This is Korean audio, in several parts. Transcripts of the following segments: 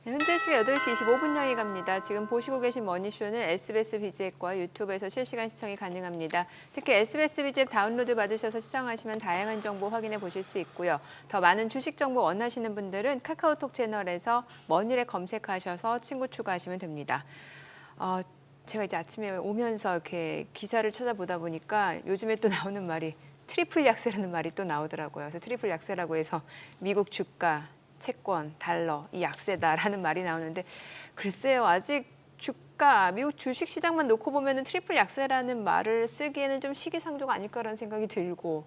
네, 현재 시각 8시 25분 향해 갑니다. 지금 보시고 계신 머니쇼는 SBS BG앱과 유튜브에서 실시간 시청이 가능합니다. 특히 SBS BG앱 다운로드 받으셔서 시청하시면 다양한 정보 확인해 보실 수 있고요. 더 많은 주식 정보 원하시는 분들은 카카오톡 채널에서 머니를 검색하셔서 친구 추가하시면 됩니다. 제가 이제 아침에 오면서 이렇게 기사를 찾아보다 보니까 요즘에 또 나오는 말이 트리플 약세라는 말이 또 나오더라고요. 그래서 트리플 약세라고 해서 미국 주가, 채권, 달러, 이 약세다라는 말이 나오는데 글쎄요. 아직 주가, 미국 주식 시장만 놓고 보면은 트리플 약세라는 말을 쓰기에는 좀 시기상조가 아닐까라는 생각이 들고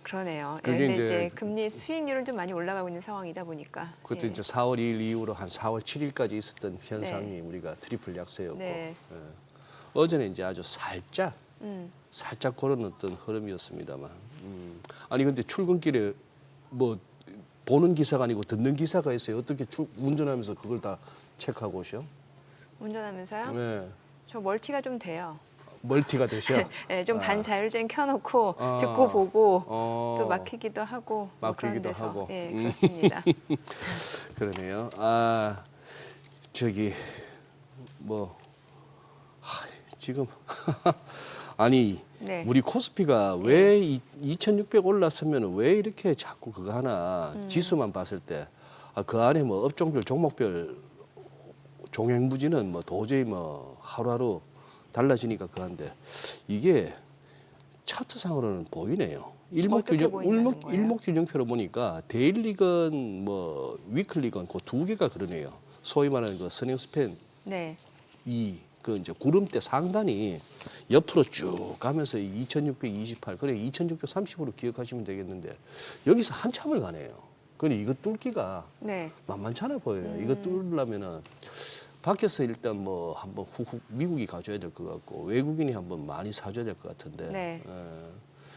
그러네요. 그게 근데 이제 이제 금리 수익률은 좀 많이 올라가고 있는 상황이다 보니까. 그것도 예. 이제 4월 2일 이후로 한 4월 7일까지 있었던 현상이 네. 우리가 트리플 약세였고 네. 어제는 이제 아주 살짝 그런 어떤 흐름이었습니다만 아니 근데 출근길에 뭐 보는 기사가 아니고 듣는 기사가 있어요. 어떻게 운전하면서 그걸 다 체크하고 오셔? 운전하면서요? 네. 저 멀티가 좀 돼요. 멀티가 되셔? 네, 좀 반자율주행 켜놓고 아. 듣고 보고 또 어. 막히기도 하고 뭐 그런 막히기도 데서 하고. 예, 그렇습니다. 그러네요. 저기 뭐 지금 아니 네. 우리 코스피가 왜 2,600 올랐으면 왜 이렇게 자꾸 그거 하나 지수만 봤을 때 그 안에 뭐 업종별 종목별 종횡무진은 뭐 도저히 뭐 하루하루 달라지니까 그한데 이게 차트상으로는 보이네요. 어떻게 보인다는 거예요? 일목균형표로 보니까 데일리건 뭐 위클리건 그 두 개가 그러네요. 소위 말하는 그 스닝 스팬 네. 그 이제 구름대 상단이 옆으로 쭉 가면서 2,628 그래 2,630으로 기억하시면 되겠는데 여기서 한참을 가네요. 근데 이거 뚫기가 네. 만만찮아 보여요. 이거 뚫으려면은 밖에서 일단 뭐 한번 훅훅 미국이 가져야 될 것 같고 외국인이 한번 많이 사줘야 될 것 같은데 네. 예.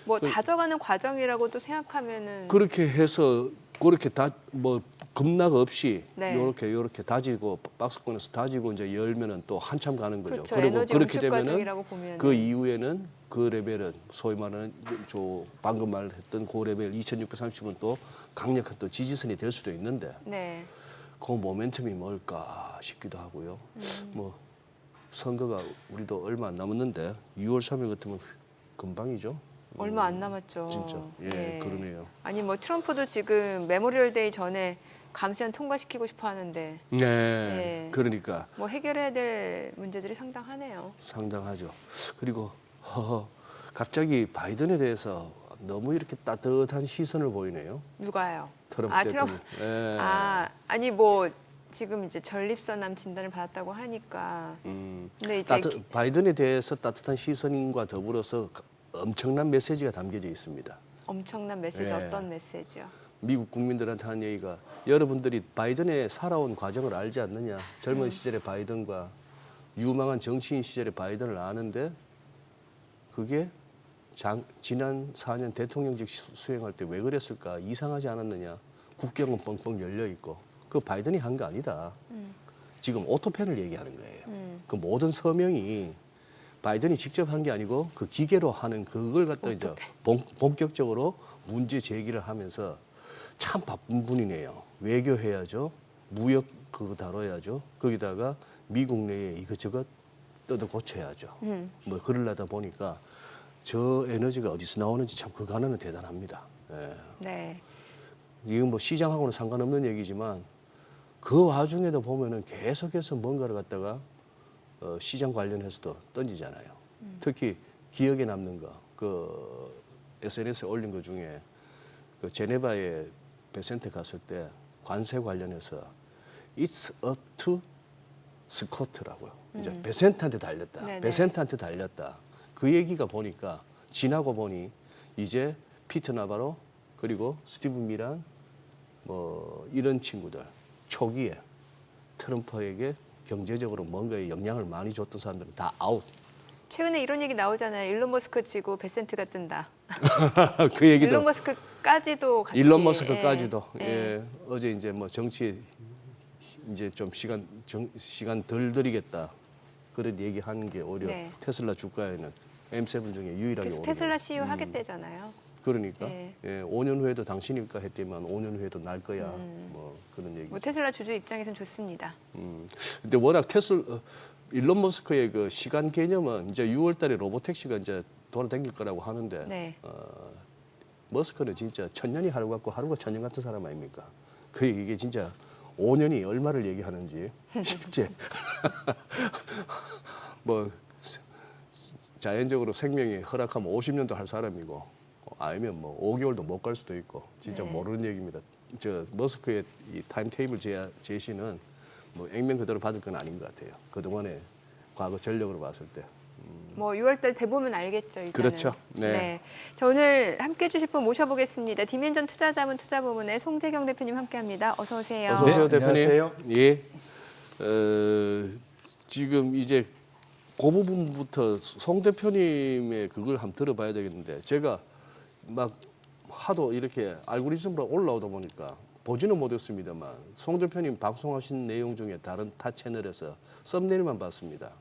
뭐 다져가는 과정이라고도 생각하면은 그렇게 해서 그렇게 다 뭐 급락 없이 네. 요렇게 다지고 박스권에서 다지고 이제 열면은 또 한참 가는 거죠. 그렇죠. 그리고 에너지 그렇게 응축 되면은 과정이라고 보면은 그 이후에는 그 레벨은 소위 말하는 저 방금 말했던 그 레벨 2,630은 또 강력한 또 지지선이 될 수도 있는데 네. 그 모멘텀이 뭘까 싶기도 하고요. 뭐 선거가 우리도 얼마 안 남았는데 6월 3일 같으면 금방이죠. 얼마 안 남았죠. 진짜 예, 그러네요. 아니 뭐 트럼프도 지금 메모리얼 데이 전에 감세안 통과시키고 싶어 하는데 네, 예. 그러니까 뭐 해결해야 될 문제들이 상당하네요. 상당하죠. 그리고 갑자기 바이든에 대해서 너무 이렇게 따뜻한 시선을 보이네요. 누가요? 트럼프 아, 대통령. 트럼프. 예. 아니 뭐 지금 이제 전립선암 진단을 받았다고 하니까. 근데 이제 바이든에 대해서 따뜻한 시선과 더불어서 엄청난 메시지가 담겨져 있습니다. 엄청난 메시지 예. 어떤 메시지요? 미국 국민들한테 하는 얘기가 여러분들이 바이든의 살아온 과정을 알지 않느냐. 젊은 시절의 바이든과 유망한 정치인 시절의 바이든을 아는데 그게 지난 4년 대통령직 수행할 때 왜 그랬을까 이상하지 않았느냐. 국경은 뻥뻥 열려 있고 그 바이든이 한 거 아니다. 지금 오토펜을 얘기하는 거예요. 그 모든 서명이 바이든이 직접 한 게 아니고 그 기계로 하는 그걸 갖다 이제 본격적으로 문제 제기를 하면서 참 바쁜 분이네요. 외교해야죠. 무역 그거 다뤄야죠. 거기다가 미국 내에 이것저것 뜯어 고쳐야죠. 뭐 그러려다 보니까 저 에너지가 어디서 나오는지 참 그거 하나는 대단합니다. 예. 네. 이건 뭐 시장하고는 상관없는 얘기지만 그 와중에도 보면은 계속해서 뭔가를 갖다가 시장 관련해서도 던지잖아요. 특히 기억에 남는 거, 그 SNS에 올린 것 중에 그 제네바에 베센트 갔을 때 관세 관련해서 It's up to 스코트라고요. 이제 베센트한테 달렸다. 네네. 베센트한테 달렸다. 그 얘기가 보니까 지나고 보니 이제 피터 나바로 그리고 스티브 미란 뭐 이런 친구들 초기에 트럼프에게 경제적으로 뭔가에 영향을 많이 줬던 사람들은 다 아웃. 최근에 이런 얘기 나오잖아요. 일론 머스크 치고 베센트가 뜬다. 그 얘기도 일론 머스크까지도 같이. 일론 머스크까지도 예. 예. 어제 이제 뭐 정치에 이제 좀 시간 덜 들이겠다 그런 얘기하는 게 오히려 네. 테슬라 주가에는 M7 중에 유일하게 그래서 오르고 테슬라 CEO 하겠대잖아요. 그러니까 네. 예, 5년 후에도 당신일까 했더니만 5년 후에도 날 거야. 뭐 그런 얘기. 뭐 테슬라 주주 입장에선 좋습니다. 근데 워낙 일론 머스크의 그 시간 개념은 이제 6월달에 로보택시가 이제 돌아다닐 거라고 하는데 네. 머스크는 진짜 천년이 하루 같고 하루가 천년 같은 사람 아닙니까? 그 이게 진짜 5년이 얼마를 얘기하는지 실제 뭐 자연적으로 생명이 허락하면 50년도 할 사람이고 아니면 뭐 5개월도 못 갈 수도 있고 진짜 네. 모르는 얘기입니다. 저 머스크의 이 타임테이블 제시는 뭐 액면 그대로 받을 건 아닌 것 같아요. 그동안의 과거 전력으로 봤을 때. 뭐 6월달 돼보면 알겠죠. 일단은. 그렇죠. 네. 자, 오늘 함께 해주실 분 모셔보겠습니다. 디멘전 투자자문 투자부문의 송재경 대표님 함께합니다. 어서 오세요. 어서 오세요, 네, 대표님. 안녕하세요. 예. 지금 이제 그 부분부터 송 대표님의 그걸 한번 들어봐야 되겠는데 제가 막 하도 이렇게 알고리즘으로 올라오다 보니까 보지는 못했습니다만 송 대표님 방송하신 내용 중에 다른 타 채널에서 썸네일만 봤습니다.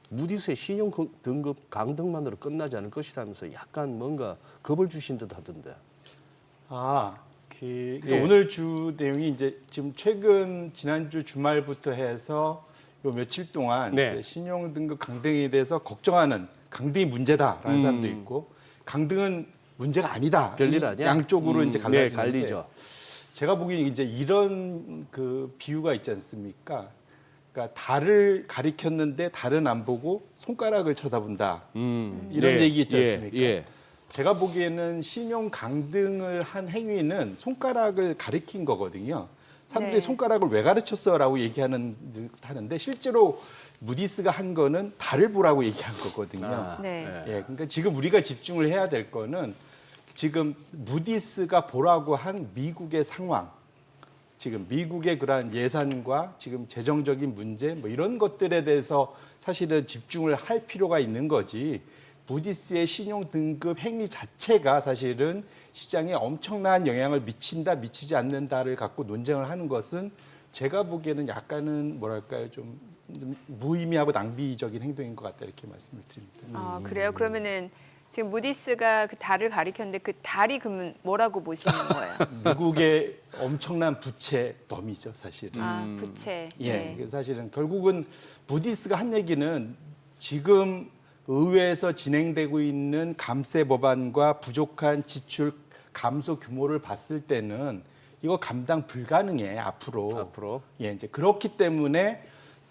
무디스의 신용 등급 강등만으로 끝나지 않을 것이라면서 약간 뭔가 겁을 주신 듯 하던데. 그러니까 예. 오늘 주 내용이 이제 지금 최근 지난주 주말부터 해서 요 며칠 동안 네. 이제 신용 등급 강등에 대해서 걱정하는 강등이 문제다라는 사람도 있고 강등은 문제가 아니다. 별일 이 아니야? 양쪽으로 이제 네, 갈라지는데 갈리죠. 제가 보기엔 이제 이런 그 비유가 있지 않습니까? 그러니까 달을 가리켰는데 달은 안 보고 손가락을 쳐다본다. 이런 네, 얘기 있지 않습니까? 예. 제가 보기에는 신용 강등을 한 행위는 손가락을 가리킨 거거든요. 사람들이 네. 손가락을 왜 가르쳤어라고 하는데 실제로 무디스가 한 거는 달을 보라고 얘기한 거거든요. 네. 예, 그러니까 지금 우리가 집중을 해야 될 거는 지금 무디스가 보라고 한 미국의 상황, 지금 미국의 그러한 예산과 지금 재정적인 문제 뭐 이런 것들에 대해서 사실은 집중을 할 필요가 있는 거지. 무디스의 신용 등급 행위 자체가 사실은 시장에 엄청난 영향을 미친다, 미치지 않는다를 갖고 논쟁을 하는 것은 제가 보기에는 약간은 뭐랄까요, 좀 무의미하고 낭비적인 행동인 것 같다 이렇게 말씀을 드립니다. 그래요? 그러면은 지금 무디스가 그 달을 가리켰는데 그 달이 그러면 뭐라고 보시는 거예요? 미국의 엄청난 부채 덤이죠, 사실은. 부채. 예, 네. 그게 사실은 결국은 무디스가 한 얘기는 지금 의회에서 진행되고 있는 감세 법안과 부족한 지출 감소 규모를 봤을 때는 이거 감당 불가능해 앞으로. 예, 이제 그렇기 때문에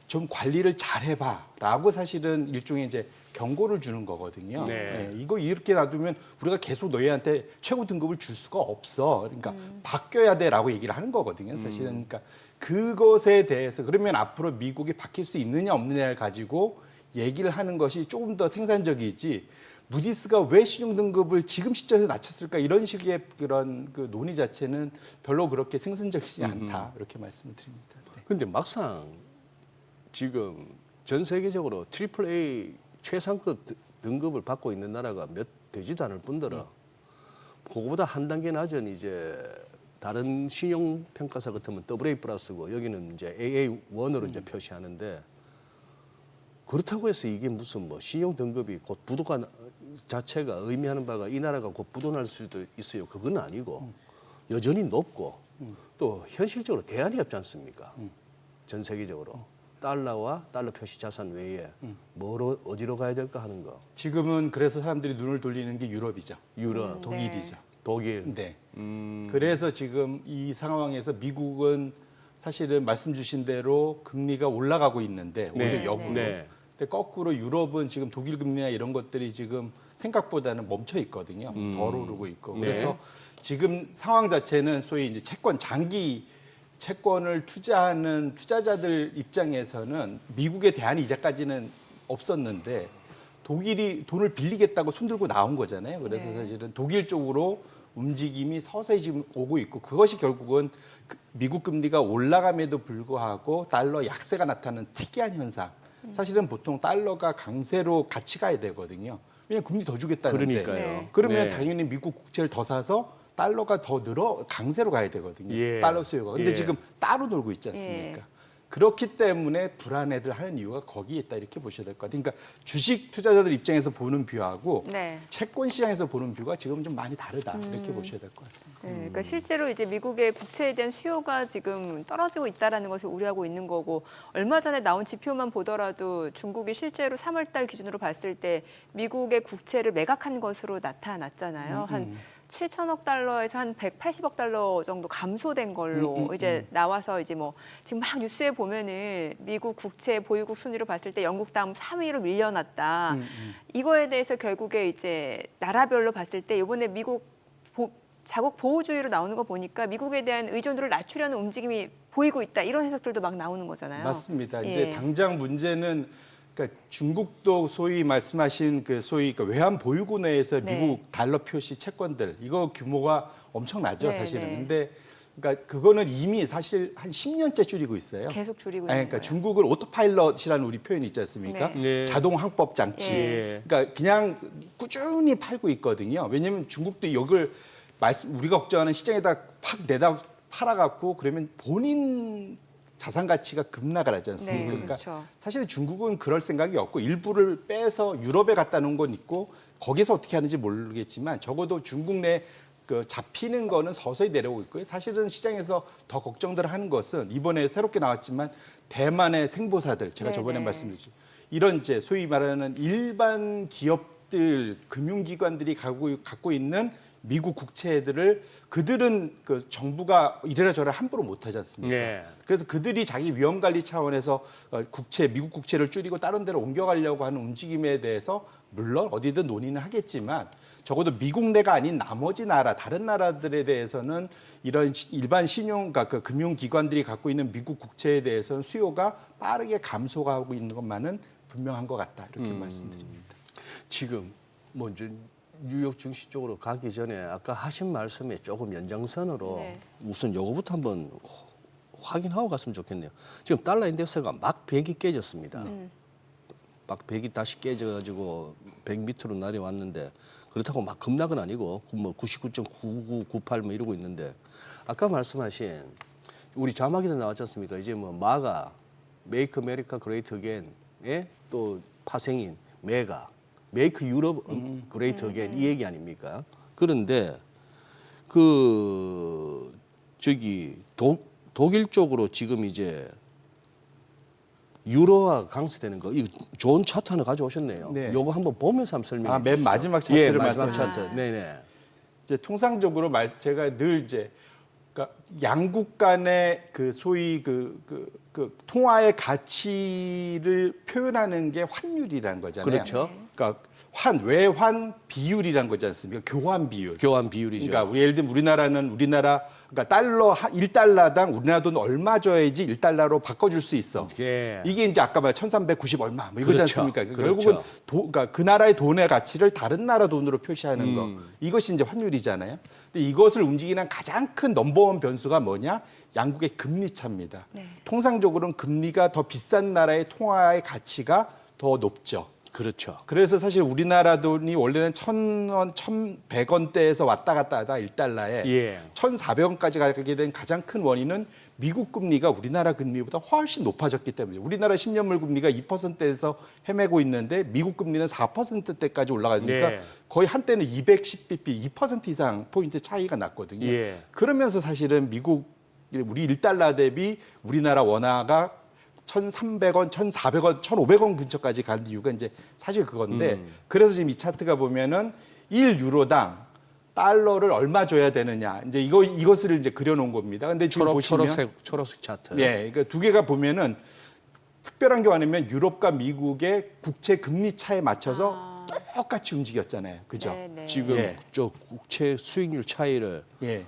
좀 관리를 잘 해봐라고 사실은 일종의 이제 경고를 주는 거거든요. 네. 예, 이거 이렇게 놔두면 우리가 계속 너희한테 최고 등급을 줄 수가 없어. 그러니까 바뀌어야 돼라고 얘기를 하는 거거든요. 사실은 그러니까 그것에 대해서 그러면 앞으로 미국이 바뀔 수 있느냐 없느냐를 가지고 얘기를 하는 것이 조금 더 생산적이지. 무디스가 왜 신용 등급을 지금 시점에서 낮췄을까 이런 식의 그런 그 논의 자체는 별로 그렇게 생산적이지 않다 이렇게 말씀을 드립니다. 네. 근데 막상 지금 전 세계적으로 AAA 최상급 등급을 받고 있는 나라가 몇 되지도 않을 뿐더러 그거보다 한 단계 낮은 이제 다른 신용 평가사 같으면 AA 플러스고 여기는 이제 AA1으로 이제 표시하는데 그렇다고 해서 이게 무슨 뭐 신용 등급이 곧 부도가 자체가 의미하는 바가 이 나라가 곧 부도날 수도 있어요. 그건 아니고 여전히 높고 또 현실적으로 대안이 없지 않습니까? 전 세계적으로 달러와 달러 표시 자산 외에 뭐로 어디로 가야 될까 하는 거. 지금은 그래서 사람들이 눈을 돌리는 게 유럽이죠. 유럽, 독일이죠. 독일. 네. 그래서 지금 이 상황에서 미국은 사실은 말씀 주신 대로 금리가 올라가고 있는데 오히려 네. 역으로. 네. 근데 거꾸로 유럽은 지금 독일 금리나 이런 것들이 지금 생각보다는 멈춰 있거든요. 덜 오르고 있고. 네. 그래서 지금 상황 자체는 소위 이제 장기 채권을 투자하는 투자자들 입장에서는 미국의 대안이 이제까지는 없었는데 독일이 돈을 빌리겠다고 손들고 나온 거잖아요. 그래서 네. 사실은 독일 쪽으로 움직임이 서서히 지금 오고 있고 그것이 결국은 미국 금리가 올라감에도 불구하고 달러 약세가 나타나는 특이한 현상. 사실은 보통 달러가 강세로 같이 가야 되거든요. 왜냐하면 금리 더 주겠다는데. 그러니까요. 네. 그러면 네. 당연히 미국 국채를 더 사서 달러가 더 늘어 강세로 가야 되거든요. 예. 달러 수요가. 근데 예. 지금 따로 놀고 있지 않습니까? 예. 그렇기 때문에 불안해들 하는 이유가 거기에 있다 이렇게 보셔야 될 것 같아요. 그러니까 주식 투자자들 입장에서 보는 뷰하고 네. 채권 시장에서 보는 뷰가 지금 좀 많이 다르다 이렇게 보셔야 될 것 같습니다. 네, 그러니까 실제로 이제 미국의 국채에 대한 수요가 지금 떨어지고 있다라는 것을 우려하고 있는 거고 얼마 전에 나온 지표만 보더라도 중국이 실제로 3월달 기준으로 봤을 때 미국의 국채를 매각한 것으로 나타났잖아요. 한 7천억 달러에서 한 180억 달러 정도 감소된 걸로 이제 나와서 이제 뭐 지금 막 뉴스에 보면은 미국 국채 보유국 순위로 봤을 때 영국 다음 3위로 밀려났다. 이거에 대해서 결국에 이제 나라별로 봤을 때 이번에 미국 자국 보호주의로 나오는 거 보니까 미국에 대한 의존도를 낮추려는 움직임이 보이고 있다. 이런 해석들도 막 나오는 거잖아요. 맞습니다. 예. 이제 당장 문제는 그러니까 중국도 소위 말씀하신 그 소위 그 외환 보유고 내에서 네. 미국 달러 표시 채권들 이거 규모가 엄청나죠, 네, 사실은. 네. 근데 그러니까 그거는 이미 사실 한 10년째 줄이고 있어요. 계속 줄이고 아니, 있는 그러니까 거예요. 중국은 오토파일럿이라는 우리 표현이 있지 않습니까? 네. 네. 자동 항법 장치. 예. 그러니까 그냥 꾸준히 팔고 있거든요. 왜냐하면 중국도 이걸 우리가 걱정하는 시장에다 팍 내다 팔아갖고 그러면 본인 자산 가치가 급락을 하지 않습니까? 네, 그러니까 그렇죠. 사실 중국은 그럴 생각이 없고 일부를 빼서 유럽에 갖다 놓은 건 있고 거기서 어떻게 하는지 모르겠지만 적어도 중국 내 그 잡히는 거는 서서히 내려오고 있고요. 사실은 시장에서 더 걱정들 하는 것은 이번에 새롭게 나왔지만 대만의 생보사들 제가 네, 저번에 네. 말씀드렸죠. 이런 이제 소위 말하는 일반 기업들 금융기관들이 갖고 있는 미국 국채들을 그들은 그 정부가 이래라 저래라 함부로 못하지 않습니까? 네. 그래서 그들이 자기 위험 관리 차원에서 미국 국채를 줄이고 다른 데로 옮겨가려고 하는 움직임에 대해서 물론 어디든 논의는 하겠지만 적어도 미국 내가 아닌 나머지 나라, 다른 나라들에 대해서는 이런 일반 그러니까 그 금융기관들이 갖고 있는 미국 국채에 대해서는 수요가 빠르게 감소하고 있는 것만은 분명한 것 같다 이렇게 말씀드립니다. 지금 뭐 이제 뉴욕 증시 쪽으로 가기 전에 아까 하신 말씀에 조금 연장선으로 네. 우선 요거부터 한번 확인하고 갔으면 좋겠네요. 지금 달러 인덱스가 막 100이 깨졌습니다. 막 100이 다시 깨져가지고 100 밑으로 내려왔는데 그렇다고 막 급락은 아니고 뭐 99.9998 뭐 이러고 있는데 아까 말씀하신 우리 자막에도 나왔지 않습니까? 이제 뭐 마가 Make America Great Again의 또 파생인 메가 Make Europe Great Again 이 얘기 아닙니까? 그런데 그 저기 독일 쪽으로 지금 이제 유로화 강세되는 거, 이거 좋은 차트 하나 가져오셨네요. 네. 요거 한번 보면서 한번 설명해 주시죠. 맨 마지막 차트를 예, 마지막 말씀하시죠. 차트. 네네. 이제 통상적으로 제가 늘 이제 그러니까 양국 간의 그 소위 그 통화의 가치를 표현하는 게 환율이라는 거잖아요. 그렇죠. 그러니까 외환 비율이란 거지 않습니까? 교환 비율. 교환 비율이죠. 그러니까 예를 들면 우리나라 그러니까 달러 1달러당 우리나라 돈 얼마 줘야지 1달러로 바꿔줄 수 있어. 예. 이게 이제 아까 말 1390 얼마 뭐 이거지 그렇죠. 않습니까? 그렇죠. 결국은 그러니까 그 나라의 돈의 가치를 다른 나라 돈으로 표시하는 거. 이것이 이제 환율이잖아요. 근데 이것을 움직이는 가장 큰 넘버원 변수가 뭐냐? 양국의 금리 차입니다. 네. 통상적으로는 금리가 더 비싼 나라의 통화의 가치가 더 높죠. 그렇죠. 그래서 사실 우리나라 돈이 원래는 1,000원, 1,100원대에서 왔다 갔다 하다 1달러에 예. 1,400원까지 가게 된 가장 큰 원인은 미국 금리가 우리나라 금리보다 훨씬 높아졌기 때문에 우리나라 10년물 금리가 2%에서 헤매고 있는데 미국 금리는 4%대까지 올라가니까 네. 거의 한때는 210bp, 2% 이상 포인트 차이가 났거든요. 예. 그러면서 사실은 우리 1달러 대비 우리나라 원화가 1,300원, 1,400원, 1,500원 근처까지 간 이유가 이제 사실 그건데 그래서 지금 이 차트가 보면은 1유로당 달러를 얼마 줘야 되느냐 이제 이것을 이제 그려놓은 겁니다. 근데 지금 보시면 초록색 차트. 예, 그러니까 두 개가 보면은 특별한 게 뭐냐면 유럽과 미국의 국채 금리 차에 맞춰서 똑같이 움직였잖아요, 그죠? 네, 네. 지금 예. 저 국채 수익률 차이를 예.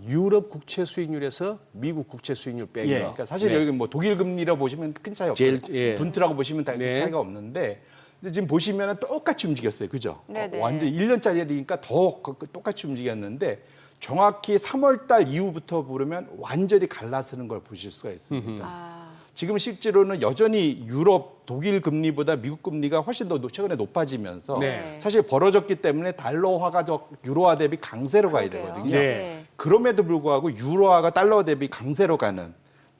유럽 국채 수익률에서 미국 국채 수익률 뺀 예, 거. 그러니까 사실 네. 여기 뭐 독일 금리라 보시면 큰 차이 없어요. 예. 분트라고 보시면 다 네. 차이가 없는데 근데 지금 보시면은 똑같이 움직였어요. 그죠? 네네. 완전 1년짜리니까 더 똑같이 움직였는데 정확히 3월 달 이후부터 보면 완전히 갈라서는 걸 보실 수가 있습니다. 지금 실제로는 여전히 유럽, 독일 금리보다 미국 금리가 훨씬 더 최근에 높아지면서 네. 사실 벌어졌기 때문에 달러화가 더 유로화 대비 강세로 가야 그러게요. 되거든요. 네. 그럼에도 불구하고 유로화가 달러 대비 강세로 가는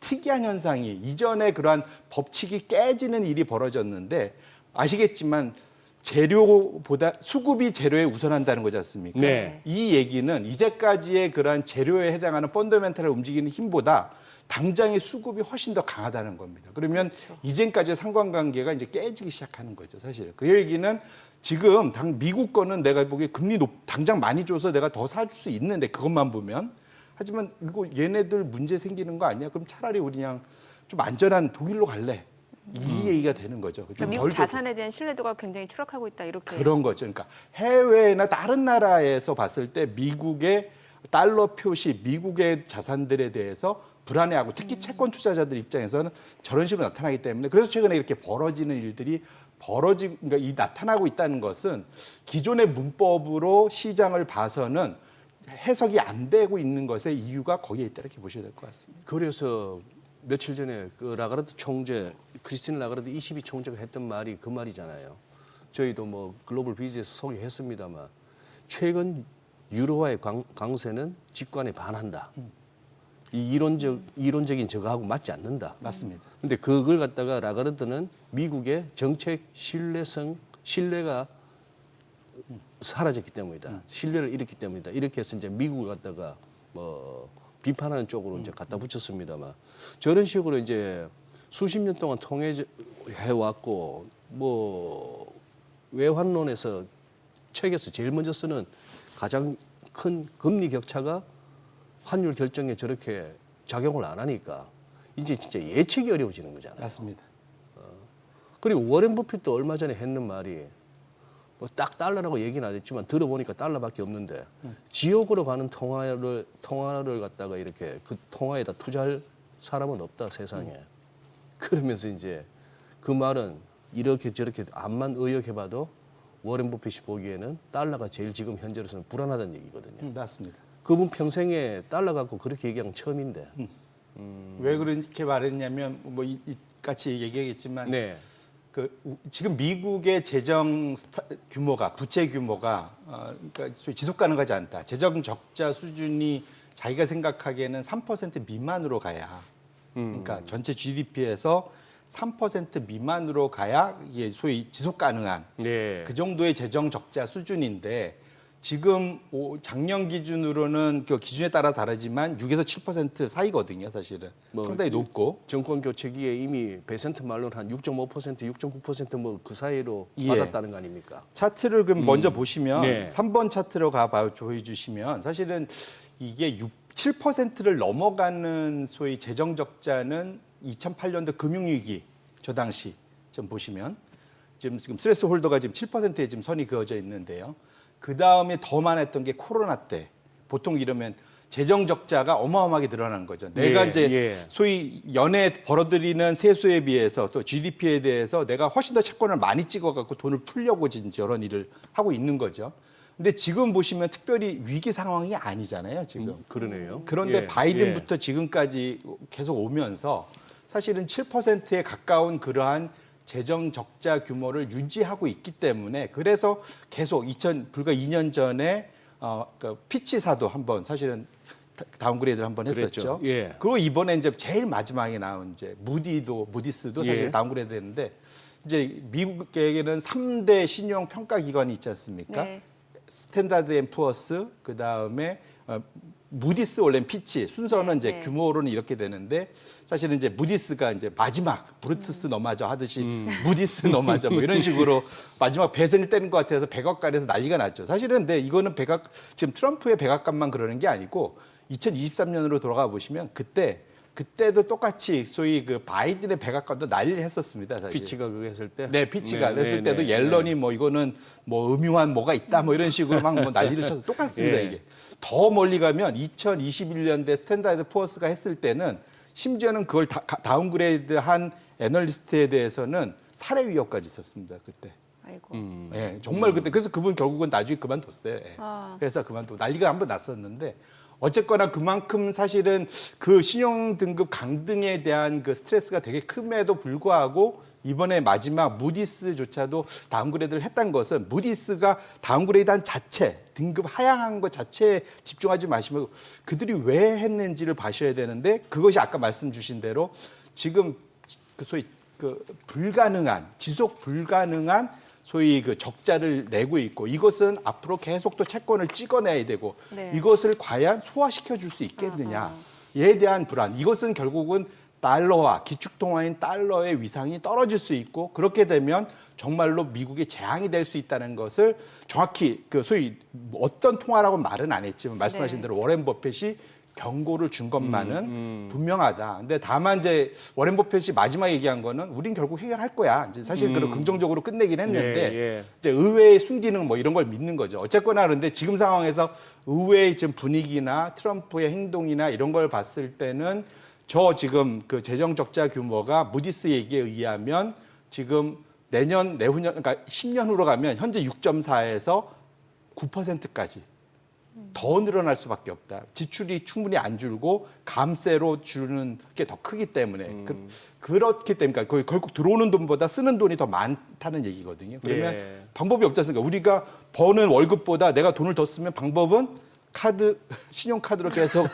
특이한 현상이 이전에 그러한 법칙이 깨지는 일이 벌어졌는데 아시겠지만 재료보다 수급이 재료에 우선한다는 거지 않습니까? 네. 이 얘기는 이제까지의 그러한 재료에 해당하는 펀더멘탈을 움직이는 힘보다 당장의 수급이 훨씬 더 강하다는 겁니다. 그러면 이전까지의 상관관계가 이제 깨지기 시작하는 거죠, 사실. 그 얘기는 지금 미국 거는 내가 보기에 금리 당장 많이 줘서 내가 더 사줄 수 있는데 그것만 보면 하지만 이거 얘네들 문제 생기는 거 아니야? 그럼 차라리 우리 그냥 좀 안전한 독일로 갈래. 이 얘기가 되는 거죠. 좀 그러니까 미국 덜 줘도. 자산에 대한 신뢰도가 굉장히 추락하고 있다 이렇게. 그런 거죠. 그러니까 해외나 다른 나라에서 봤을 때 미국의 달러 표시, 미국의 자산들에 대해서 불안해하고 특히 채권 투자자들 입장에서는 저런 식으로 나타나기 때문에 그래서 최근에 이렇게 벌어지는 일들이 그러니까 이 나타나고 있다는 것은 기존의 문법으로 시장을 봐서는 해석이 안 되고 있는 것의 이유가 거기에 있다 이렇게 보셔야 될 것 같습니다. 그래서 며칠 전에 그 라가르드 총재, 크리스틴 라가르드 ECB 총재가 했던 말이 그 말이잖아요. 저희도 뭐 글로벌 비즈에서 소개했습니다만 최근 유로화의 강세는 직관에 반한다. 이 이론적인 저거하고 맞지 않는다. 맞습니다. 근데 그걸 갖다가 라가르드는 미국의 정책 신뢰가 사라졌기 때문이다. 신뢰를 잃었기 때문이다. 이렇게 해서 이제 미국을 갖다가 뭐 비판하는 쪽으로 이제 갖다 붙였습니다만 저런 식으로 이제 수십 년 동안 통해해 왔고 뭐 외환론에서 책에서 제일 먼저 쓰는 가장 큰 금리 격차가 환율 결정에 저렇게 작용을 안 하니까 이제 진짜 예측이 어려워지는 거잖아요. 맞습니다. 그리고 워렌 버핏도 얼마 전에 했는 말이 뭐 딱 달러라고 얘기는 안 했지만 들어보니까 달러밖에 없는데 지역으로 가는 통화를 갖다가 이렇게 그 통화에다 투자할 사람은 없다 세상에. 그러면서 이제 그 말은 이렇게 저렇게 암만 의역해봐도 워렌 버핏이 보기에는 달러가 제일 지금 현재로서는 불안하다는 얘기거든요. 맞습니다. 그분 평생에 달러 갖고 그렇게 얘기한 건 처음인데. 왜 그렇게 말했냐면 뭐 같이 얘기하겠지만 네. 지금 미국의 재정 규모가 부채 규모가 그러니까 소위 지속 가능하지 않다. 재정 적자 수준이 자기가 생각하기에는 3% 미만으로 가야 그러니까 전체 GDP에서 3% 미만으로 가야 이게 소위 지속 가능한 네. 그 정도의 재정 적자 수준인데 지금 작년 기준으로는 그 기준에 따라 다르지만 6에서 7% 사이거든요, 사실은. 뭐 상당히 높고. 정권 교체기에 이미 베센트 말로는 한 6.5%, 6.9% 뭐 그 사이로 예. 받았다는 거 아닙니까? 차트를 그럼 먼저 보시면 네. 3번 차트로 보여주시면 사실은 이게 7%를 넘어가는 소위 재정 적자는 2008년도 금융위기 저 당시 좀 보시면 지금 스트레스 홀더가 지금 7%에 지금 선이 그어져 있는데요. 그 다음에 더 많았던 게 코로나 때 보통 이러면 재정 적자가 어마어마하게 늘어난 거죠. 내가 이제 소위 연에 벌어들이는 세수에 비해서 또 GDP에 대해서 내가 훨씬 더 채권을 많이 찍어갖고 돈을 풀려고 저런 일을 하고 있는 거죠. 근데 지금 보시면 특별히 위기 상황이 아니잖아요, 지금. 그러네요. 그런데 예, 바이든부터 지금까지 계속 오면서 사실은 7%에 가까운 그러한 재정 적자 규모를 유지하고 있기 때문에 그래서 계속 불과 2년 전에 그 피치사도 한번 사실은 다운그레이드를 한번 했었죠. 예. 그리고 이번에 이제 제일 마지막에 나온 이제 무디스도 사실 예. 다운그레이드 했는데 이제 미국에게는 3대 신용 평가 기관이 있지 않습니까? 네. 스탠다드 앤 푸어스 그다음에 무디스 원래는 피치 순서는 이제 네. 규모로는 이렇게 되는데 사실은 이제 무디스가 이제 마지막 브루투스 너마저 하듯이 무디스 너마저 뭐 이런 식으로 마지막 배선을 떼는 것 같아서 백악관에서 난리가 났죠. 사실은 근데 이거는 지금 트럼프의 백악관만 그러는 게 아니고 2023년으로 돌아가 보시면 그때도 똑같이 소위 그 바이든의 백악관도 난리를 했었습니다. 사실. 피치가 그거 했을 때? 네, 피치가 그랬을 때도 옐런이 뭐 이거는 뭐 음흉한 뭐가 있다 뭐 이런 식으로 막 뭐 난리를 쳐서 똑같습니다. 예. 이게. 더 멀리 가면 2021년대 스탠다드 포어스가 했을 때는 심지어는 그걸 다운그레이드한 애널리스트에 대해서는 살해 위협까지 있었습니다. 그때. 아이고. 예, 정말 그때 그래서 그분 결국은 나중에 그만뒀어요. 예. 아. 그래서 난리가 한번 났었는데 어쨌거나 그만큼 사실은 그 신용 등급 강등에 대한 그 스트레스가 되게 큼에도 불구하고 이번에 마지막 무디스조차도 다운그레이드를 했던 것은 무디스가 다운그레이드한 자체, 등급 하향한 것 자체에 집중하지 마시고 그들이 왜 했는지를 봐셔야 되는데 그것이 아까 말씀 주신 대로 지금 그 소위 그 불가능한 지속 불가능한 소위 그 적자를 내고 있고 이것은 앞으로 계속 또 채권을 찍어내야 되고 네. 이것을 과연 소화시켜 줄 수 있겠느냐에 대한 불안. 이것은 결국은 달러와 기축통화인 달러의 위상이 떨어질 수 있고 그렇게 되면 정말로 미국의 재앙이 될 수 있다는 것을 정확히 그 소위 어떤 통화라고 말은 안 했지만 말씀하신 네. 대로 워렌 버핏이 경고를 준 것만은 분명하다. 근데 다만 이제 워렌 버핏이 마지막 얘기한 거는 우린 결국 해결할 거야. 이제 사실 그런 긍정적으로 끝내긴 했는데 예. 이제 의회의 순기능 뭐 이런 걸 믿는 거죠. 어쨌거나 그런데 지금 상황에서 의회의 지금 분위기나 트럼프의 행동이나 이런 걸 봤을 때는 저 지금 그 재정 적자 규모가 무디스 얘기에 의하면 지금 내년 내후년 그러니까 10년 후로 가면 현재 6.4에서 9%까지 더 늘어날 수밖에 없다. 지출이 충분히 안 줄고 감세로 주는 게 더 크기 때문에 그렇기 때문에 그러니까 거의 결국 들어오는 돈보다 쓰는 돈이 더 많다는 얘기거든요. 그러면 예. 방법이 없지 않습니까? 우리가 버는 월급보다 내가 돈을 더 쓰면 방법은 신용카드로 계속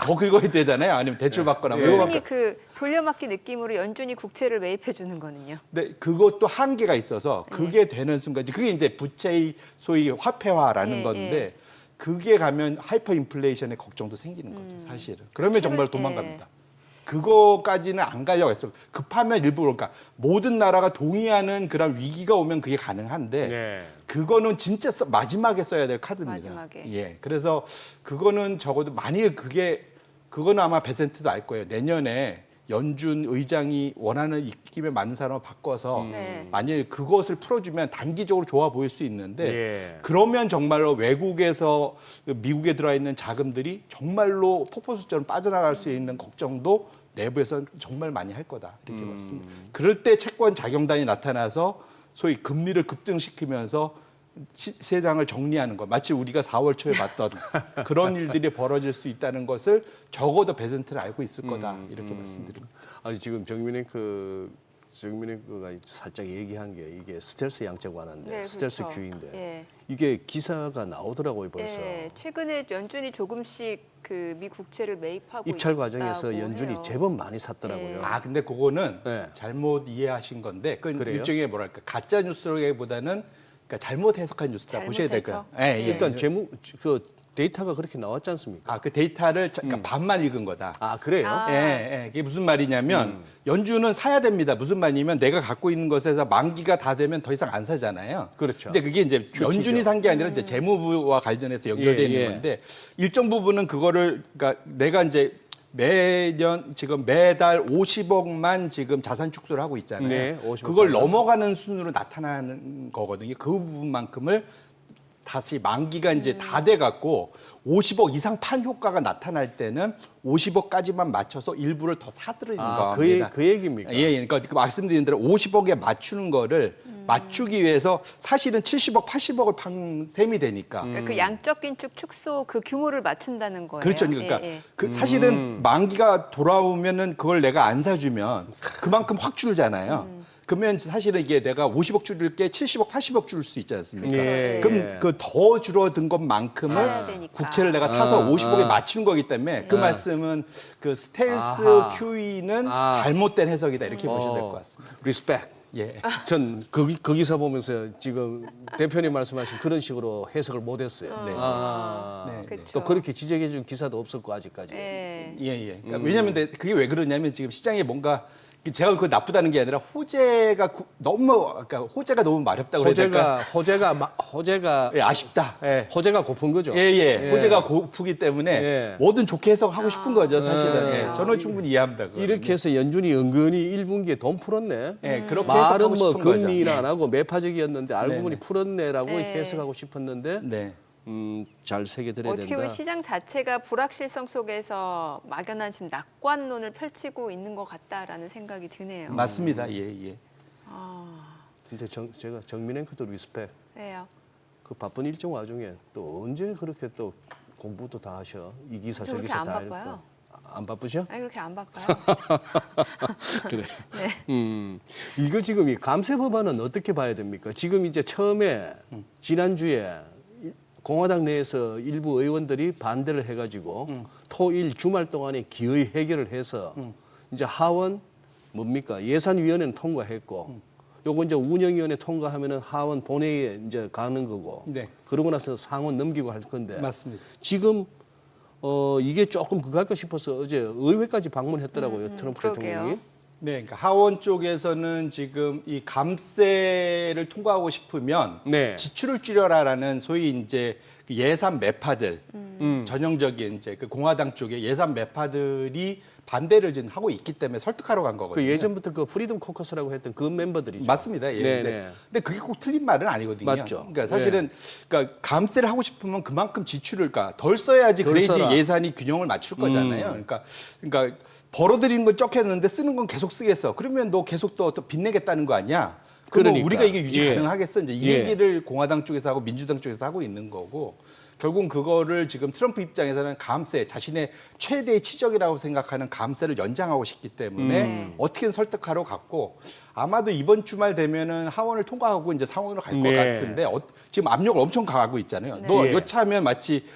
더 긁어야 되잖아요. 아니면 대출 받거나 뭐 이거밖에. 연준이 그 돌려막기 느낌으로 연준이 국채를 매입해 주는 거는요. 근데 그것도 한계가 있어서 그게 되는 순간 그게 이제 부채의 소위 화폐화라는 예, 건데 예. 그게 가면 하이퍼 인플레이션의 걱정도 생기는 거죠, 사실은. 그러면 정말 최근- 도망갑니다. 그거까지는 안 가려고 했어. 급하면 일부러 그러니까 모든 나라가 동의하는 그런 위기가 오면 그게 가능한데 네. 그거는 진짜 마지막에 써야 될 카드입니다. 마지막에. 예. 그래서 그거는 적어도 만일 그거는 아마 베센트도 알 거예요. 내년에 연준 의장이 원하는 입김에 맞는 사람을 바꿔서 네. 만일 그것을 풀어주면 단기적으로 좋아 보일 수 있는데 예. 그러면 정말로 외국에서 미국에 들어와 있는 자금들이 정말로 폭포수처럼 빠져나갈 수 있는 걱정도 내부에서는 정말 많이 할 거다 이렇게 봤습니다. 그럴 때 채권 자경단이 나타나서 소위 금리를 급등시키면서 세상을 정리하는 것 마치 우리가 4월 초에 봤던 그런 일들이 벌어질 수 있다는 것을 적어도 베센트는 알고 있을 거다 이렇게 말씀드립니다. 아니 지금 정민회가 살짝 얘기한 게 이게 스텔스 양적 완화인데 네, 스텔스 그렇죠. QE인데 예. 이게 기사가 나오더라고요 벌써. 예, 최근에 연준이 조금씩 그 미 국채를 매입하고 입찰 과정에서 있다고 연준이 해요. 제법 많이 샀더라고요. 예. 아 근데 그거는 네. 잘못 이해하신 건데 그건 그래요? 일종의 뭐랄까 가짜 뉴스라기보다는 그러니까 잘못 해석한 뉴스다 보셔야 될 거예요. 잘못해서? 예, 예. 일단 그 데이터가 그렇게 나왔지 않습니까? 그 데이터를 그러니까 반만 읽은 거다. 아 그래요? 아. 예, 예. 그게 무슨 말이냐면 연준은 사야 됩니다. 무슨 말이냐면 내가 갖고 있는 것에서 만기가 다 되면 더 이상 안 사잖아요. 그렇죠. 이제 그게 이제 연준이 산 게 아니라 이제 재무부와 관련해서 연결되어 예, 있는 예. 건데 일정 부분은 그거를 그러니까 내가 이제 매년 지금 매달 50억만 지금 자산 축소를 하고 있잖아요. 네, 50억 그걸 달러. 넘어가는 순으로 나타나는 거거든요. 그 부분만큼을 다시 만기가 이제 다 돼 갖고 50억 이상 판 효과가 나타날 때는 50억까지만 맞춰서 일부를 더 사들이는 겁니다. 그 얘기입니까? 예, 예. 그러니까 그 말씀드린 대로 50억에 맞추는 거를 맞추기 위해서 사실은 70억, 80억을 판 셈이 되니까. 그러니까 그 양적 긴축 축소 그 규모를 맞춘다는 거예요. 그렇죠. 그러니까 예, 예. 그 사실은 만기가 돌아오면은 그걸 내가 안 사주면 그만큼 확 줄잖아요. 그러면 사실은 이게 내가 50억 줄일게 70억, 80억 줄 수 있지 않습니까? 예, 그럼 예. 그 더 줄어든 것만큼을 사야 되니까. 국채를 내가 사서 50억에 맞춘 거기 때문에 그 말씀은 그 스텔스 아하. QE는 아. 잘못된 해석이다 이렇게 보시면 될 것 같습니다. 리스펙. 예. 전 그 기사 보면서 지금 대표님 말씀하신 그런 식으로 해석을 못했어요. 네. 아, 네. 또 그렇게 지적해준 기사도 없었고 아직까지. 예. 예, 예. 그러니까 왜냐하면 그게 왜 그러냐면 지금 시장에 뭔가 제가 그거 나쁘다는 게 아니라 호재가 너무 마렵다고 해야 될까? 호재가 예, 아쉽다. 예. 호재가 고픈 거죠. 예, 예. 호재가 고프기 때문에 예. 뭐든 좋게 해석하고 싶은 거죠, 사실은. 예. 아. 저는 충분히 이해합니다. 그거는. 이렇게 해서 연준이 은근히 1분기에 돈 풀었네. 예, 그렇게 말은 해석하고 뭐 싶은 거죠. 금리나 안 하고 매파적이었는데 알고 네네. 보니 풀었네라고 네. 해석하고 싶었는데 네. 잘 새겨드려야 어떻게 된다. 보면 시장 자체가 불확실성 속에서 막연한 지금 낙관론을 펼치고 있는 것 같다라는 생각이 드네요. 맞습니다. 예, 예. 근데 제가 정민행크도 리스펙. 그래요. 그 바쁜 일정 와중에 또 언제 그렇게 또 공부도 다 하셔. 이 기사 저 그렇게 기사 안 다 바빠요? 읽고. 안 바쁘셔? 아니 그렇게 안 바빠요. 그래. 네. 이거 지금 이 감세 법안은 어떻게 봐야 됩니까? 지금 이제 처음에 지난주에 공화당 내에서 일부 의원들이 반대를 해가지고 토일 주말 동안에 기의 해결을 해서 이제 하원 뭡니까 예산위원회는 통과했고 요거 이제 운영위원회 통과하면은 하원 본회의에 이제 가는 거고 네. 그러고 나서 상원 넘기고 할 건데 맞습니다. 지금 이게 조금 그거 할까 싶어서 어제 의회까지 방문했더라고요 트럼프 그러게요. 대통령이. 네, 그러니까 하원 쪽에서는 지금 이 감세를 통과하고 싶으면 네. 지출을 줄여라라는 소위 이제 그 예산 매파들 전형적인 이제 그 공화당 쪽의 예산 매파들이 반대를 지금 하고 있기 때문에 설득하러 간 그 거거든요. 예전부터 그 프리덤 코커스라고 했던 그 멤버들이죠. 맞습니다. 예. 네, 근데, 네. 근데 그게 꼭 틀린 말은 아니거든요. 맞죠. 그러니까 사실은 그러니까 감세를 하고 싶으면 그만큼 지출을 그러니까 덜 써야지 덜 그래야지 써라. 예산이 균형을 맞출 거잖아요. 그러니까 벌어들이는 건 적겠는데 쓰는 건 계속 쓰겠어. 그러면 너 계속 또 빚내겠다는 거 아니야? 그럼 그러니까. 우리가 이게 유지 예. 가능하겠어? 이제 이 예. 얘기를 공화당 쪽에서 하고 민주당 쪽에서 하고 있는 거고 결국은 그거를 지금 트럼프 입장에서는 감세 자신의 최대의 치적이라고 생각하는 감세를 연장하고 싶기 때문에 어떻게든 설득하러 갔고 아마도 이번 주말 되면은 하원을 통과하고 이제 상원으로 갈 것 네. 같은데 지금 압력을 엄청 가하고 있잖아요. 네. 너 예. 여차하면 마치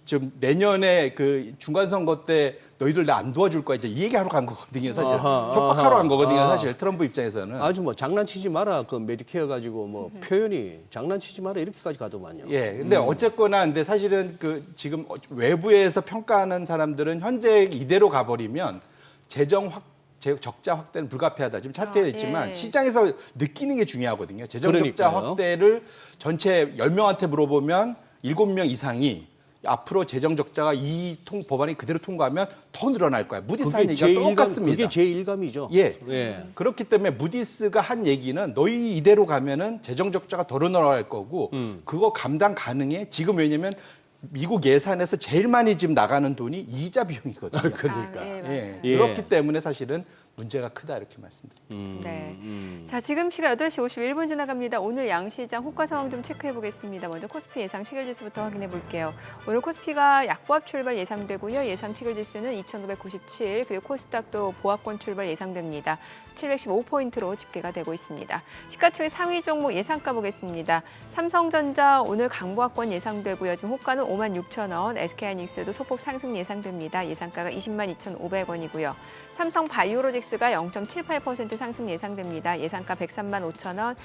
좀 내년에 그 중간 선거 때 너희들 나 안 도와줄 거야 이제 이 얘기하러 간 거거든요. 사실 아하, 협박하러 간 거거든요. 아하. 사실 트럼프 입장에서는. 아주 뭐 장난치지 마라 그 메디케어 가지고 뭐 표현이 장난치지 마라 이렇게까지 가더만요. 예, 근데 어쨌거나 근데 사실은 그 지금 외부에서 평가하는 사람들은 현재 이대로 가버리면 적자 확대는 불가피하다. 지금 차트에 있지만 예. 시장에서 느끼는 게 중요하거든요. 재정 적자 그러니까요. 확대를 전체 10명한테 물어보면 7명 이상이 앞으로 재정 적자가 이 법안이 그대로 통과하면 더 늘어날 거야. 무디스 한 얘기가 똑같습니다. 그게 제1감이죠. 예. 그렇기 때문에 무디스가 한 얘기는 너희 이대로 가면은 재정 적자가 더 늘어날 거고 그거 감당 가능해? 지금 왜냐면 미국 예산에서 제일 많이 지금 나가는 돈이 이자 비용이거든요. 그러니까. 아, 예, 예. 맞아요. 예. 그렇기 때문에 사실은 문제가 크다 이렇게 말씀드립니다. 네. 자, 지금 시각 8시 51분 지나갑니다. 오늘 양시장 호가 상황 좀 체크해 보겠습니다. 먼저 코스피 예상 체결지수부터 확인해 볼게요. 오늘 코스피가 약보합 출발 예상되고요. 예상 체결지수는 2,597, 그리고 코스닥도 보합권 출발 예상됩니다. 715포인트로 집계가 되고 있습니다. 시가총액 상위 종목 예상가 보겠습니다. 삼성전자 오늘 강보합권 예상되고요. 지금 호가는 56,000원, SK하이닉스도 소폭 상승 예상됩니다. 예상가가 202,500원이고요. 삼성바이오로직스가 0.78% 상승 예상됩니다. 예상가 135,000원.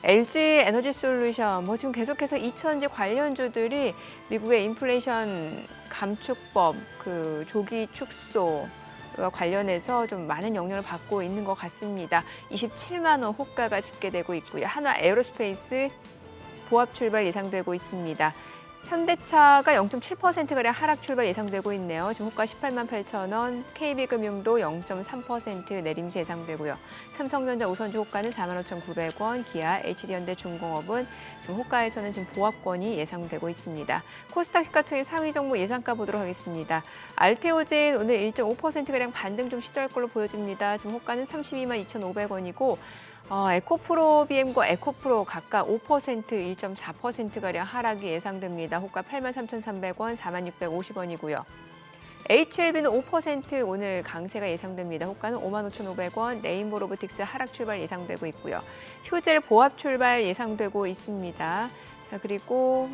LG에너지솔루션 지금 계속해서 2차전지 관련주들이 미국의 인플레이션 감축법, 그 조기 축소 관련해서 좀 많은 영향을 받고 있는 것 같습니다. 27만 원 호가가 집계되고 있고요. 한화 에어로스페이스 보합 출발 예상되고 있습니다. 현대차가 0.7%가량 하락 출발 예상되고 있네요. 지금 호가 18만 8천 원, KB금융도 0.3% 내림세 예상되고요. 삼성전자 우선주 호가는 4만 5,900원, 기아, HD현대중공업은 지금 호가에서는 지금 보합권이 예상되고 있습니다. 코스닥 시가총액 상위 종목 예상가 보도록 하겠습니다. 알테오젠 오늘 1.5%가량 반등 좀 시도할 걸로 보여집니다. 지금 호가는 32만 2,500원이고 에코프로 BM과 에코프로 각각 5%, 1.4%가량 하락이 예상됩니다. 호가 83,300원, 4650원이고요. HLB는 5% 오늘 강세가 예상됩니다. 호가는 55,500원, 레인보 로보틱스 하락 출발 예상되고 있고요. 휴젤 보합 출발 예상되고 있습니다. 자, 그리고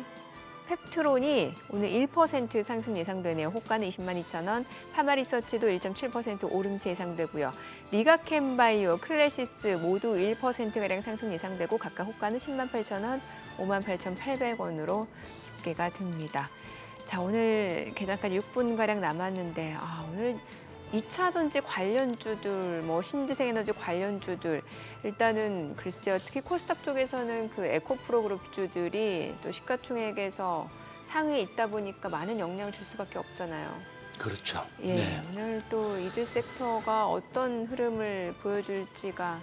펩트론이 오늘 1% 상승 예상되네요. 호가는 20만 2천 원, 파마리서치도 1.7% 오름세 예상되고요. 리가캠바이오, 클래시스 모두 1%가량 상승 예상되고 각각 호가는 10만 8천 원, 5만 8,800원으로 집계가 됩니다. 자, 오늘 개장까지 6분가량 남았는데 오늘 2차 전지 관련주들, 신재생에너지 관련주들 일단은 글쎄요. 특히 코스닥 쪽에서는 그 에코프로 그룹주들이 또 시가총액에서 상위에 있다 보니까 많은 영향을 줄 수밖에 없잖아요. 그렇죠. 예, 네. 오늘 또 이들 섹터가 어떤 흐름을 보여줄지가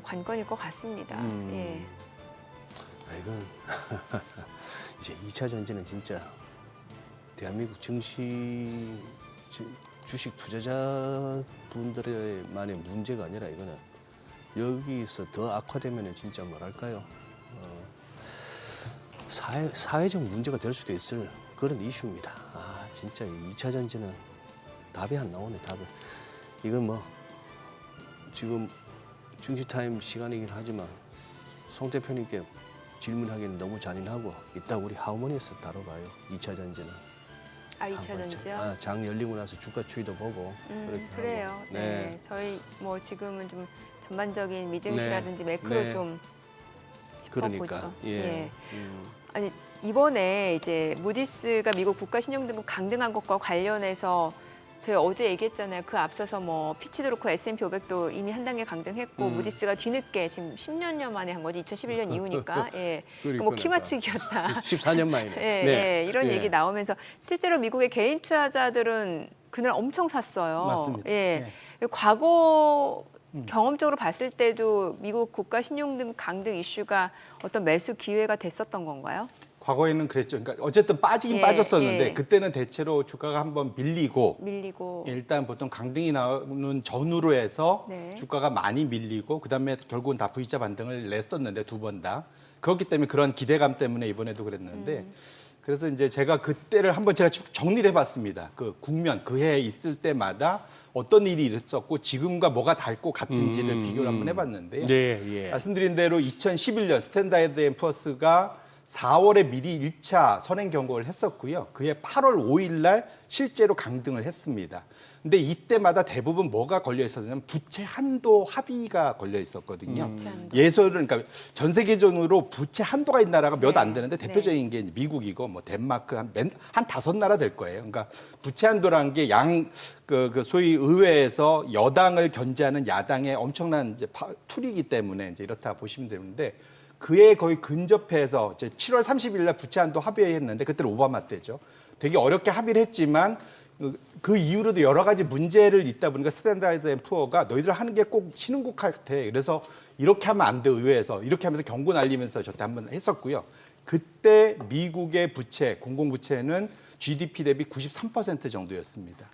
관건일 것 같습니다. 예. 이건 이제 2차 전지는 진짜 대한민국 주식 투자자분들만의 문제가 아니라 이거는 여기서 더 악화되면 진짜 뭐랄까요? 사회적 문제가 될 수도 있을 그런 이슈입니다. 진짜 2차 전지는 답이 안 나오네. 답이. 이건 뭐 지금 정치타임 시간이긴 하지만 송 대표님께 질문하기는 너무 잔인하고 이따 우리 하모니에서 다뤄봐요. 2차 전지는. 아, 2차 전지요? 아, 장 열리고 나서 주가 추이도 보고 그렇게 그래요. 하고. 네. 저희 뭐 지금은 좀 전반적인 미증시라든지 매크로 네. 좀 그러니까 짚어보죠. 예. 아니 이번에 이제 무디스가 미국 국가 신용등급 강등한 것과 관련해서 저희 어제 얘기했잖아요. 그 앞서서 뭐 피치도 그렇고 S&P 500도 이미 한 단계 강등했고 무디스가 뒤늦게 지금 10년여 만에 한 거지 2011년 이후니까 예. 뭐 키 맞추기였다. 14년 만이네. 예, 네. 예, 이런 예. 얘기 나오면서 실제로 미국의 개인 투자자들은 그날 엄청 샀어요. 맞습니다. 예. 과거 경험적으로 봤을 때도 미국 국가 신용등급 강등 이슈가 어떤 매수 기회가 됐었던 건가요? 과거에는 그랬죠. 그러니까 어쨌든 빠지긴 예, 빠졌었는데 예. 그때는 대체로 주가가 한번 밀리고 밀리고 일단 보통 강등이 나오는 전후로 해서 네. 주가가 많이 밀리고 그다음에 결국은 다 V자 반등을 냈었는데 두 번 다. 그렇기 때문에 그런 기대감 때문에 이번에도 그랬는데 그래서 이제 제가 그때를 한번 제가 쭉 정리를 해봤습니다. 그 국면 그 해에 있을 때마다 어떤 일이 있었고 지금과 뭐가 닮고 같은지를 비교를 한번 해봤는데요. 예. 말씀드린 대로 2011년 스탠다드 앤 푸어스가 4월에 미리 1차 선행 경고를 했었고요. 그해 8월 5일 날 실제로 강등을 했습니다. 근데 이때마다 대부분 뭐가 걸려 있었냐면 부채 한도 합의가 걸려 있었거든요. 부채 한도. 예설은 그러니까 전 세계적으로 부채 한도가 있는 나라가 몇 안 네. 되는데 대표적인 게 이제 미국이고 뭐 덴마크 한 5나라 될 거예요. 그러니까 부채 한도라는 게 그 소위 의회에서 여당을 견제하는 야당의 엄청난 이제 툴이기 때문에 이제 이렇다 보시면 되는데 그에 거의 근접해서 이제 7월 30일 날 부채 한도 합의했는데 그때는 오바마 때죠. 되게 어렵게 합의를 했지만 그 이후로도 여러 가지 문제를 있다 보니까 스탠다드 앤 푸어가 너희들 하는 게 꼭 신흥국 같아. 그래서 이렇게 하면 안 돼 의회에서 이렇게 하면서 경고 날리면서 저때 한번 했었고요. 그때 미국의 부채, 공공부채는 GDP 대비 93% 정도였습니다.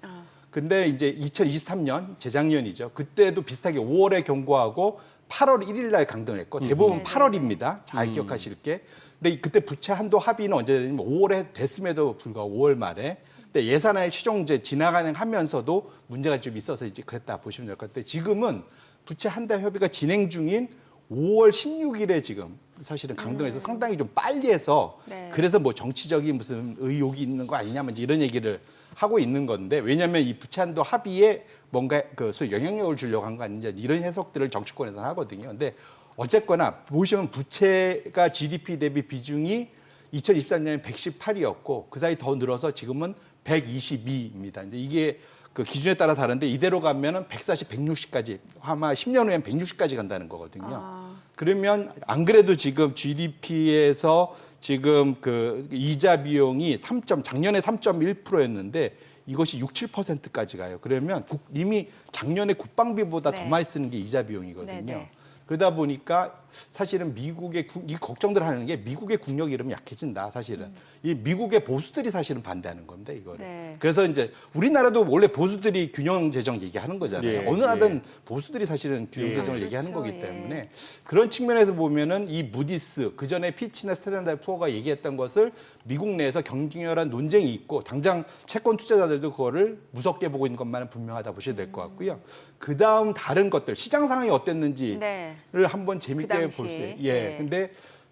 근데 이제 2023년 재작년이죠. 그때도 비슷하게 5월에 경고하고 8월 1일 날 강등을 했고 대부분 8월입니다. 잘 기억하실 게. 근데 그때 부채 한도 합의는 언제 되냐면 5월에 됐음에도 불구하고 5월 말에 근데 예산안의 최종 이제 진행하면서도 문제가 좀 있어서 이제 그랬다 보시면 될 것 같아요. 지금은 부채 한달 협의가 진행 중인 5월 16일에 지금 사실은 강등해서 상당히 좀 빨리 해서 네. 그래서 뭐 정치적인 무슨 의혹이 있는 거 아니냐면 이제 이런 얘기를 하고 있는 건데 왜냐하면 이 부채 한도 합의에 뭔가 그 소위 영향력을 주려고 한 거 아니냐 이런 해석들을 정치권에서는 하거든요. 근데 어쨌거나 보시면 부채가 GDP 대비 비중이 2023년에 118이었고 그 사이 더 늘어서 지금은 122입니다. 이제 이게 그 기준에 따라 다른데 이대로 가면은 140, 160까지 아마 10년 후엔 160까지 간다는 거거든요. 그러면 안 그래도 지금 GDP에서 지금 그 이자 비용이 작년에 3.1%였는데 이것이 6, 7%까지 가요. 그러면 이미 작년에 국방비보다 네. 더 많이 쓰는 게 이자 비용이거든요. 네. 그러다 보니까 사실은 미국의 이 걱정들 하는 게 미국의 국력이 이러면 약해진다. 사실은 이 미국의 보수들이 사실은 반대하는 겁니다. 이거를. 네. 그래서 이제 우리나라도 원래 보수들이 균형 재정 얘기하는 거잖아요. 예, 어느 나라든 보수들이 사실은 균형 예. 재정을 얘기하는 그렇죠, 거기 예. 때문에 그런 측면에서 보면은 이 무디스 그 전에 피치나 스탠다드 푸어가 얘기했던 것을 미국 내에서 경쟁렬한 논쟁이 있고 당장 채권 투자자들도 그거를 무섭게 보고 있는 것만은 분명하다 보셔야 될 것 같고요. 그 다음 다른 것들 시장 상황이 어땠는지를 네. 한번 재밌게 그 볼 당시. 수 있어요. 네. 근데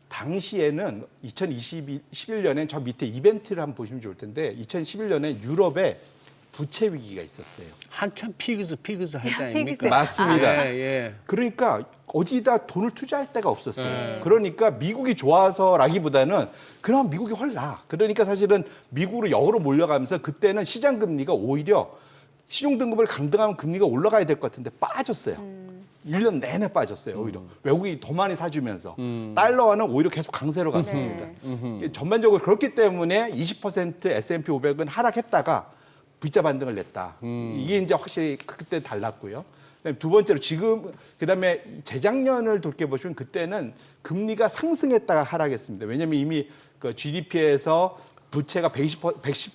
당시에는 2021년에 저 밑에 이벤트를 한번 보시면 좋을 텐데 2011년에 유럽에 부채 위기가 있었어요. 한참 피그스 할 때 피그스. 아닙니까? 맞습니다. 예. 그러니까 어디다 돈을 투자할 데가 없었어요. 네. 그러니까 미국이 좋아서라기보다는 그럼 미국이 헐나. 그러니까 사실은 미국으로 역으로 몰려가면서 그때는 시장 금리가 오히려 신용등급을 강등하면 금리가 올라가야 될 것 같은데 빠졌어요. 1년 내내 빠졌어요. 오히려 외국이 더 많이 사주면서 달러화는 오히려 계속 강세로 갔습니다. 전반적으로 그렇기 때문에 20% S&P 500은 하락했다가 V자 반등을 냈다. 이게 이제 확실히 그때 달랐고요. 그다음에 두 번째로 지금 그다음에 재작년을 돌이켜보시면 그때는 금리가 상승했다가 하락했습니다. 왜냐하면 이미 그 GDP에서 부채가 20%까지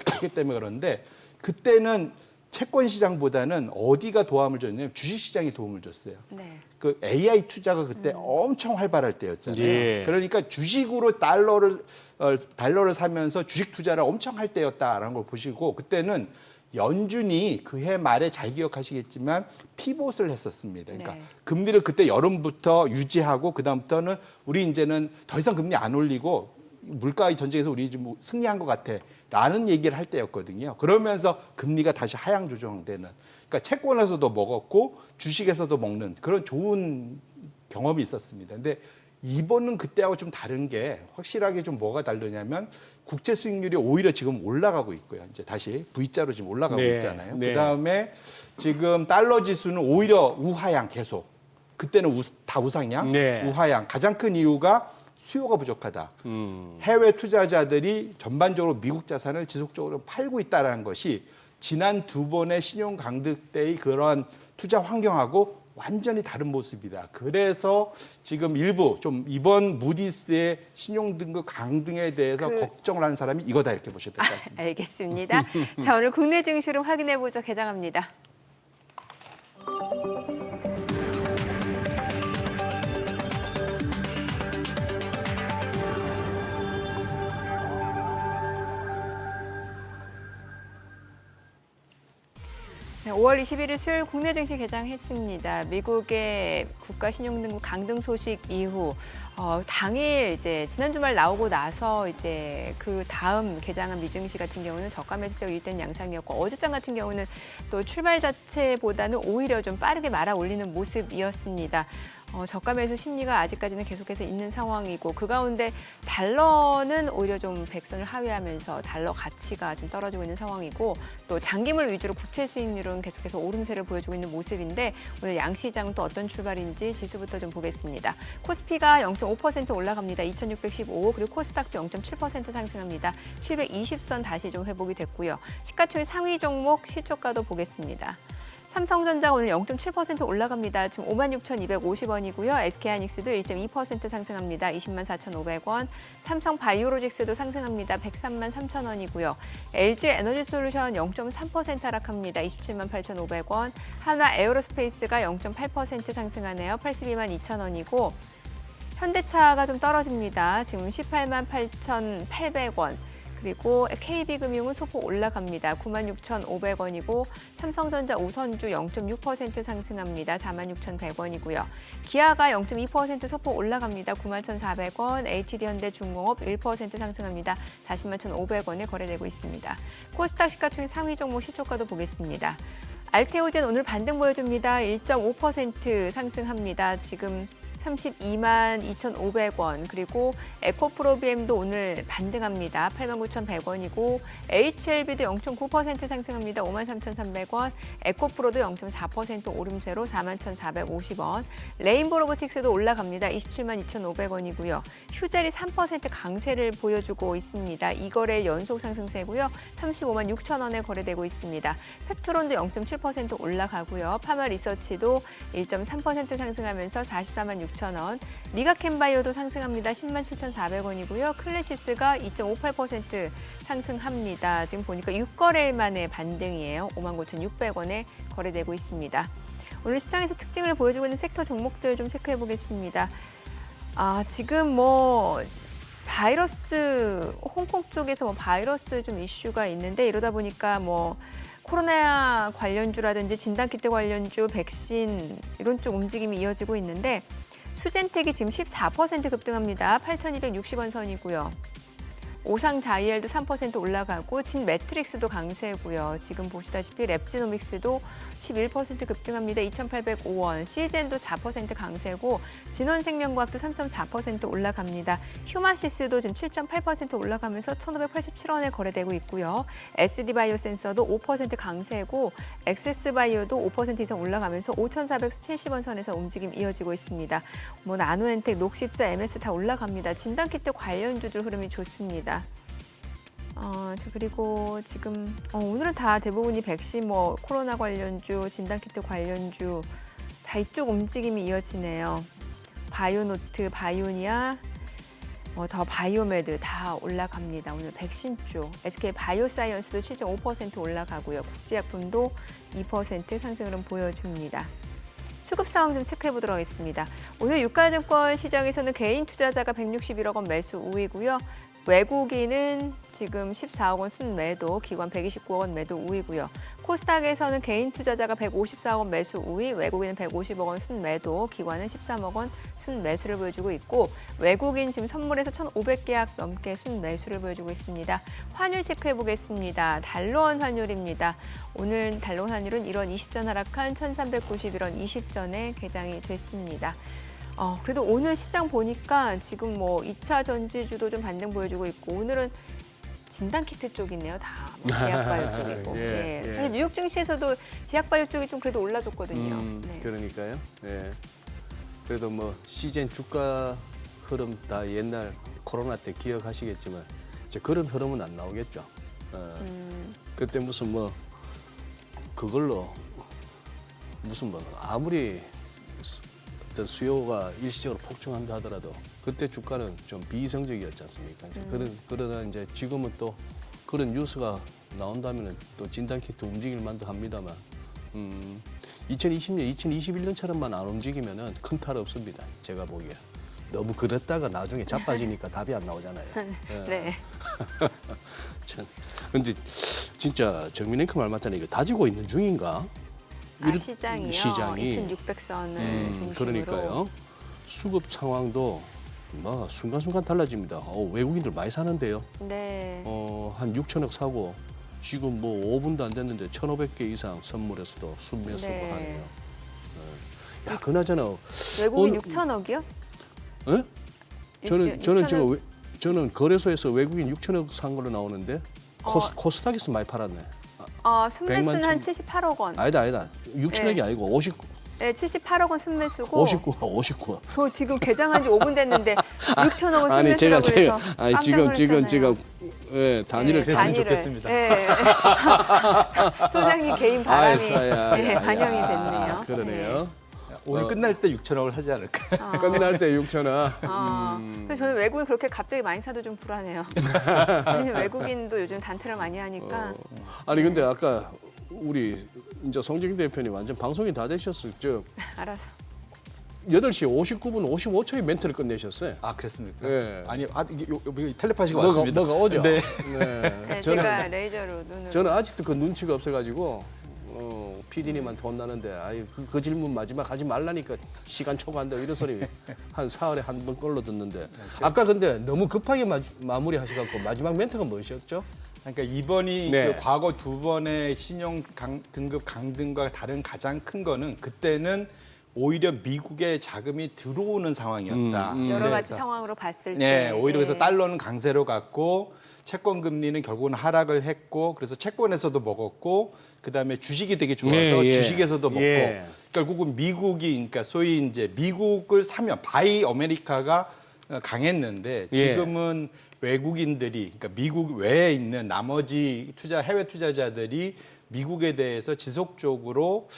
갔기 때문에 그런데 그때는 채권 시장보다는 어디가 도움을 줬냐면 주식 시장이 도움을 줬어요. 네. 그 AI 투자가 그때 엄청 활발할 때였잖아요. 예. 그러니까 주식으로 달러를 사면서 주식 투자를 엄청 할 때였다라는 걸 보시고 그때는 연준이 그해 말에 잘 기억하시겠지만 피봇을 했었습니다. 그러니까 네. 금리를 그때 여름부터 유지하고 그다음부터는 우리 이제는 더 이상 금리 안 올리고 물가 전쟁에서 우리 좀 승리한 것 같아라는 얘기를 할 때였거든요. 그러면서 금리가 다시 하향 조정되는. 그러니까 채권에서도 먹었고 주식에서도 먹는 그런 좋은 경험이 있었습니다. 근데 이번은 그때하고 좀 다른 게 확실하게 좀 뭐가 다르냐면 국채 수익률이 오히려 지금 올라가고 있고요. 이제 다시 V자로 지금 올라가고 네, 있잖아요. 네. 그다음에 지금 달러 지수는 오히려 우하향 계속. 그때는 다 우상향, 네. 우하향. 가장 큰 이유가 수요가 부족하다. 해외 투자자들이 전반적으로 미국 자산을 지속적으로 팔고 있다는 것이 지난 두 번의 신용 강등 때의 그런 투자 환경하고 완전히 다른 모습이다. 그래서 지금 일부 좀 이번 무디스의 신용 등급 강등에 대해서 걱정을 하는 사람이 이거다 이렇게 보셔야 될 것 같습니다. 알겠습니다. 자, 오늘 국내 증시로 확인해 보죠. 개장합니다. 네, 5월 21일 수요일 국내 증시 개장했습니다. 미국의 국가 신용등급 강등 소식 이후 당일 이제 지난 주말 나오고 나서 이제 그 다음 개장한 미증시 같은 경우는 저가 매수세가 유입된 양상이었고 어제장 같은 경우는 또 출발 자체보다는 오히려 좀 빠르게 말아 올리는 모습이었습니다. 저가 매수 심리가 아직까지는 계속해서 있는 상황이고 그 가운데 달러는 오히려 좀 백선을 하회하면서 달러 가치가 좀 떨어지고 있는 상황이고 또 장기물 위주로 국채 수익률은 계속해서 오름세를 보여주고 있는 모습인데 오늘 양시장은 또 어떤 출발인지 지수부터 좀 보겠습니다. 코스피가 0.5% 올라갑니다. 2615 그리고 코스닥도 0.7% 상승합니다. 720선 다시 좀 회복이 됐고요. 시가총액 상위 종목 시초가도 보겠습니다. 삼성전자가 오늘 0.7% 올라갑니다. 지금 56,250원이고요. SK하이닉스도 1.2% 상승합니다. 204,500원. 삼성바이오로직스도 상승합니다. 103,300원이고요. LG에너지솔루션 0.3% 하락합니다. 278,500원. 한화에어로스페이스가 0.8% 상승하네요. 822,200원이고 현대차가 좀 떨어집니다. 지금 188,800원. 그리고 KB금융은 소폭 올라갑니다. 96,500원이고 삼성전자 우선주 0.6% 상승합니다. 46,100원이고요. 기아가 0.2% 소폭 올라갑니다. 91,400원. HD현대중공업 1% 상승합니다. 401,500원에 거래되고 있습니다. 코스닥 시가총액 상위 종목 시초가도 보겠습니다. 알테오젠 오늘 반등 보여줍니다. 1.5% 상승합니다. 지금 322,250원 그리고 에코프로비엠도 오늘 반등합니다. 89,100원이고 HLB도 0.9% 상승합니다. 53,300원 에코프로도 0.4% 오름세로 41,450원 레인보로보틱스도 올라갑니다. 272,500원이고요. 휴젤이 3% 강세를 보여주고 있습니다. 이거래 연속 상승세고요. 356,000원에 거래되고 있습니다. 펩트론도 0.7% 올라가고요. 파마리서치도 1.3% 상승하면서 446,000원 리가캔바이오도 상승합니다. 107,400원이고요. 클래시스가 2.58% 상승합니다. 지금 보니까 6거래일 만에 반등이에요. 59,600원에 거래되고 있습니다. 오늘 시장에서 특징을 보여주고 있는 섹터 종목들 좀 체크해 보겠습니다. 지금 바이러스 홍콩 쪽에서 바이러스 좀 이슈가 있는데 이러다 보니까 코로나 관련주라든지 진단키트 관련주, 백신 이런 쪽 움직임이 이어지고 있는데 수젠텍이 지금 14% 급등합니다. 8,260원 선이고요. 오상자이엘도 3% 올라가고 진매트릭스도 강세고요. 지금 보시다시피 랩지노믹스도 11% 급등합니다. 2,805원. 시젠도 4% 강세고 진원생명과학도 3.4% 올라갑니다. 휴마시스도 지금 7.8% 올라가면서 1,587원에 거래되고 있고요. SD바이오센서도 5% 강세고 엑세스바이오도 5% 이상 올라가면서 5,470원 선에서 움직임 이어지고 있습니다. 나노엔텍, 녹십자, MS 다 올라갑니다. 진단키트 관련주들 흐름이 좋습니다. 그리고 지금 오늘은 다 대부분이 백신, 코로나 관련주, 진단키트 관련주 다 이쪽 움직임이 이어지네요. 바이오노트, 바이오니아, 더 바이오메드 다 올라갑니다. 오늘 백신 쪽 SK 바이오사이언스도 7.5% 올라가고요. 국제약품도 2% 상승을 보여줍니다. 수급 상황 좀 체크해 보도록 하겠습니다. 오늘 유가증권 시장에서는 개인 투자자가 161억 원 매수 우위고요. 외국인은 지금 14억 원 순매도, 기관 129억 원 매도 우위고요. 코스닥에서는 개인 투자자가 154억 원 매수 우위, 외국인은 150억 원 순매도, 기관은 13억 원 순매수를 보여주고 있고 외국인 지금 선물에서 1,500계약 넘게 순매수를 보여주고 있습니다. 환율 체크해 보겠습니다. 달러원 환율입니다. 오늘 달러원 환율은 1원 20전 하락한 1,391원 20전에 개장이 됐습니다. 그래도 오늘 시장 보니까 지금 뭐 2차 전지주도 좀 반등 보여주고 있고 오늘은 진단키트 쪽이네요. 다 제약바이오 쪽이고. 예, 예. 사실 뉴욕 증시에서도 제약바이오 쪽이 좀 그래도 올라줬거든요. 네. 그러니까요. 예. 그래도 뭐 시젠 주가 흐름 다 옛날 코로나 때 기억하시겠지만 이제 그런 흐름은 안 나오겠죠. 그때 무슨 뭐 그걸로 무슨 뭐 아무리 어떤 수요가 일시적으로 폭증한다 하더라도 그때 주가는 좀 비이성적이었지 않습니까? 이제 그러나 이제 지금은 또 그런 뉴스가 나온다면은 또 진단키트 움직일 만도 합니다만 2020년, 2021년처럼만 안 움직이면은 큰 탈 없습니다. 제가 보기에. 너무 그랬다가 나중에 자빠지니까 답이 안 나오잖아요. 네. 참. 근데 진짜 정민앵커 말 맞다니 이거 다지고 있는 중인가? 시장이요. 시장이 2,600선을 중심으로. 그러니까요. 수급 상황도 뭐 순간순간 달라집니다. 외국인들 많이 사는데요. 네. 한 6천억 사고 지금 뭐 5분도 안 됐는데 1,500개 이상 선물에서도 순매수가 네. 하네요. 야, 그나저나 외국인 오늘- 6천억이요? 예? 저는 6천억? 지금 저는 거래소에서 외국인 6천억 산 걸로 나오는데 코스닥에서 많이 팔았네. 순매수는 100만 한 천- 78억 원. 아니다. 6천억이 네. 아니고 59. 네, 78억 원 순매수고. 59. 저 지금 개장한 지 5분 됐는데 6천억 원 아니 순매수라고 제가 해서 아니 깜짝 지금 놀랐잖아요. 예, 단위를 네, 됐으면 좋겠습니다. 네. 소장님 개인 바람이 반영이 됐네요. 그러네요. 오늘 끝날 때 6천억을 하지 않을까? 끝날 때 6천억. 근데 저는 외국인 그렇게 갑자기 많이 사도 좀 불안해요. 왜냐면 외국인도 요즘 단타를 많이 하니까. 아니 근데 아까 우리 이제 송정 대표님 완전 방송이 다 되셨을 적 알아서. 8시 59분 55초에 멘트를 끝내셨어요. 아 그랬습니까? 예. 아니 이게 텔레파시가 왔습니다. 너가 오죠? 네. 네, 제가 레이저로 눈으로. 저는 아직도 그 눈치가 없어가지고 PD님한테 혼나는데 아이 그 질문 마지막 하지 말라니까 시간 초과한다 이런 소리 한 사흘에 한 번 꼴로 듣는데 아까 근데 너무 급하게 마무리하셔갖고 마지막 멘트가 뭐였죠? 그러니까 이번이 네. 그 과거 두 번의 신용 등급 강등과 다른 가장 큰 거는 그때는 오히려 미국의 자금이 들어오는 상황이었다. 여러 가지 그래서 상황으로 봤을 때. 네, 오히려 그래서 네. 달러는 강세로 갔고 채권 금리는 결국은 하락을 했고 그래서 채권에서도 먹었고 그다음에 주식이 되게 좋아서 예. 주식에서도 먹고 예. 결국은 미국이 그러니까 소위 이제 미국을 사면 바이 아메리카가 강했는데 예. 지금은 외국인들이 그러니까 미국 외에 있는 나머지 해외 투자자들이 미국에 대해서 지속적으로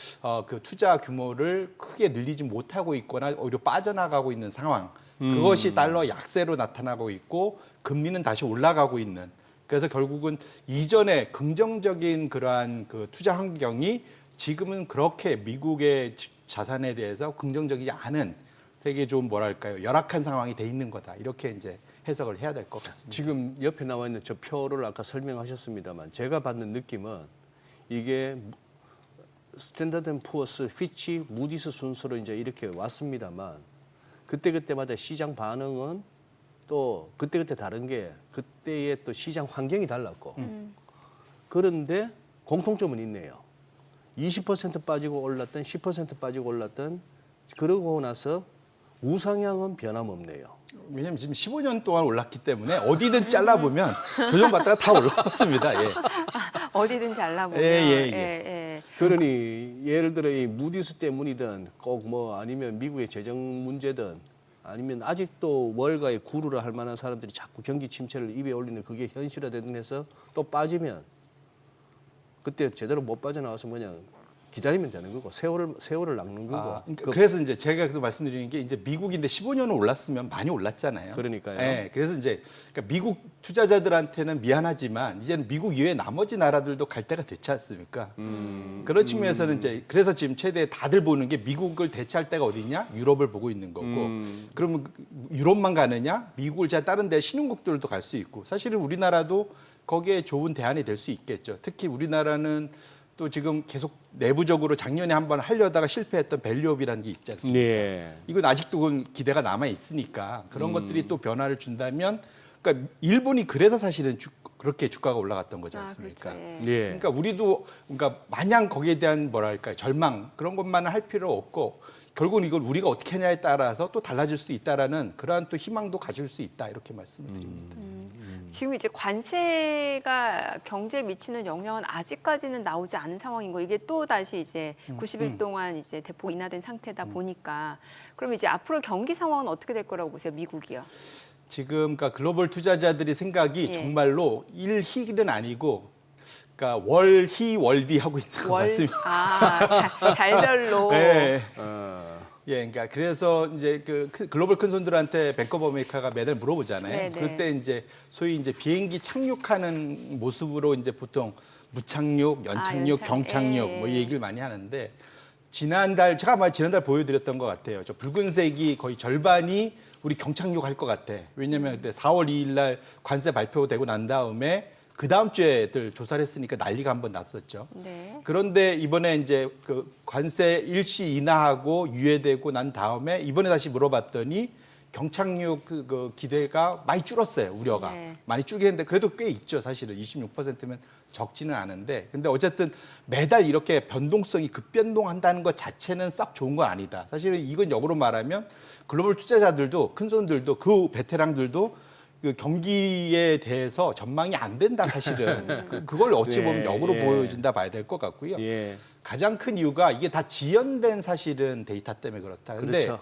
그 투자 규모를 크게 늘리지 못하고 있거나 오히려 빠져나가고 있는 상황. 그것이 달러 약세로 나타나고 있고 금리는 다시 올라가고 있는. 그래서 결국은 이전에 긍정적인 그러한 그 투자 환경이 지금은 그렇게 미국의 자산에 대해서 긍정적이지 않은 되게 좀 뭐랄까요 열악한 상황이 돼 있는 거다. 이렇게 이제 해석을 해야 될 것 같습니다. 지금 옆에 나와 있는 저 표를 아까 설명하셨습니다만 제가 받는 느낌은 이게 스탠다드 & 푸어스, 피치, 무디스 순서로 이제 이렇게 왔습니다만 그때마다 시장 반응은 또 그때 다른 게 그때의 또 시장 환경이 달랐고 그런데 공통점은 있네요. 20% 빠지고 올랐던 10% 빠지고 올랐던 그러고 나서 우상향은 변함없네요. 왜냐하면 지금 15년 동안 올랐기 때문에 어디든 잘라보면 조정받다가 다 올라왔습니다. 예. 어디든 잘라보면. 예. 그러니 예를 들어 이 무디스 때문이든 꼭 뭐 아니면 미국의 재정 문제든 아니면 아직도 월가에 구루를 할 만한 사람들이 자꾸 경기 침체를 입에 올리는 그게 현실화되든 해서 또 빠지면 그때 제대로 못 빠져나와서 그냥 기다리면 되는 거고 세월을 낚는 거고. 그래서 이제 제가 그 말씀드리는 게 이제 미국인데 15년을 올랐으면 많이 올랐잖아요. 그러니까요. 네, 그래서 이제 그러니까 미국 투자자들한테는 미안하지만 이제는 미국 이외 나머지 나라들도 갈 때가 됐지 않습니까? 그런 측면에서는 이제 그래서 지금 최대 다들 보는 게 미국을 대체할 때가 어디냐? 유럽을 보고 있는 거고. 그러면 유럽만 가느냐? 미국을 제가 다른 데 신흥국들도 갈 수 있고. 사실은 우리나라도 거기에 좋은 대안이 될 수 있겠죠. 특히 우리나라는 또 지금 계속 내부적으로 작년에 한번 하려다가 실패했던 밸류업이라는 게 있지 않습니까? 네. 이건 아직도 그건 기대가 남아 있으니까 그런 것들이 또 변화를 준다면, 그러니까 일본이 그래서 사실은 그렇게 주가가 올라갔던 거지 않습니까? 그렇죠. 예. 네. 그러니까 우리도 그러니까 마냥 거기에 대한 뭐랄까 절망 그런 것만 할 필요 없고 결국은 이걸 우리가 어떻게 하냐에 따라서 또 달라질 수 있다라는 그러한 또 희망도 가질 수 있다 이렇게 말씀을 드립니다. 지금 이제 관세가 경제에 미치는 영향은 아직까지는 나오지 않은 상황인 거. 이게 또 다시 이제 90일 동안 이제 대폭 인하된 상태다 보니까 그럼 이제 앞으로 경기 상황은 어떻게 될 거라고 보세요, 미국이요? 지금 그러니까 글로벌 투자자들이 생각이 예. 정말로 일희는 아니고 그러니까 월희 월비 하고 있는 것 같습니다. 달별로. 네. 예, 그러니까 그래서 이제 그 글로벌 큰 손들한테 뱅크 오브 아메리카가 매달 물어보잖아요. 네네. 그럴 때 이제 소위 이제 비행기 착륙하는 모습으로 이제 보통 무착륙, 연착륙, 경착륙 뭐 이 얘기를 많이 하는데 지난달 제가 아마 지난달 보여드렸던 것 같아요. 저 붉은색이 거의 절반이 우리 경착륙 할 것 같아. 왜냐하면 그때 4월 2일 날 관세 발표되고 난 다음에 그 다음 주에들 조사를 했으니까 난리가 한번 났었죠. 네. 그런데 이번에 이제 그 관세 일시 인하하고 유예되고 난 다음에 이번에 다시 물어봤더니 경착륙 그 기대가 많이 줄었어요. 우려가. 네. 많이 줄긴 했는데 그래도 꽤 있죠. 사실은 26%면 적지는 않은데. 근데 어쨌든 매달 이렇게 변동성이 급변동한다는 것 자체는 썩 좋은 건 아니다. 사실은 이건 역으로 말하면 글로벌 투자자들도 큰손들도 그 베테랑들도 그 경기에 대해서 전망이 안 된다 사실은 그걸 어찌 보면 역으로 보여준다 봐야 될 것 같고요. 예. 가장 큰 이유가 이게 다 지연된 사실은 데이터 때문에 그렇다. 근데 그렇죠.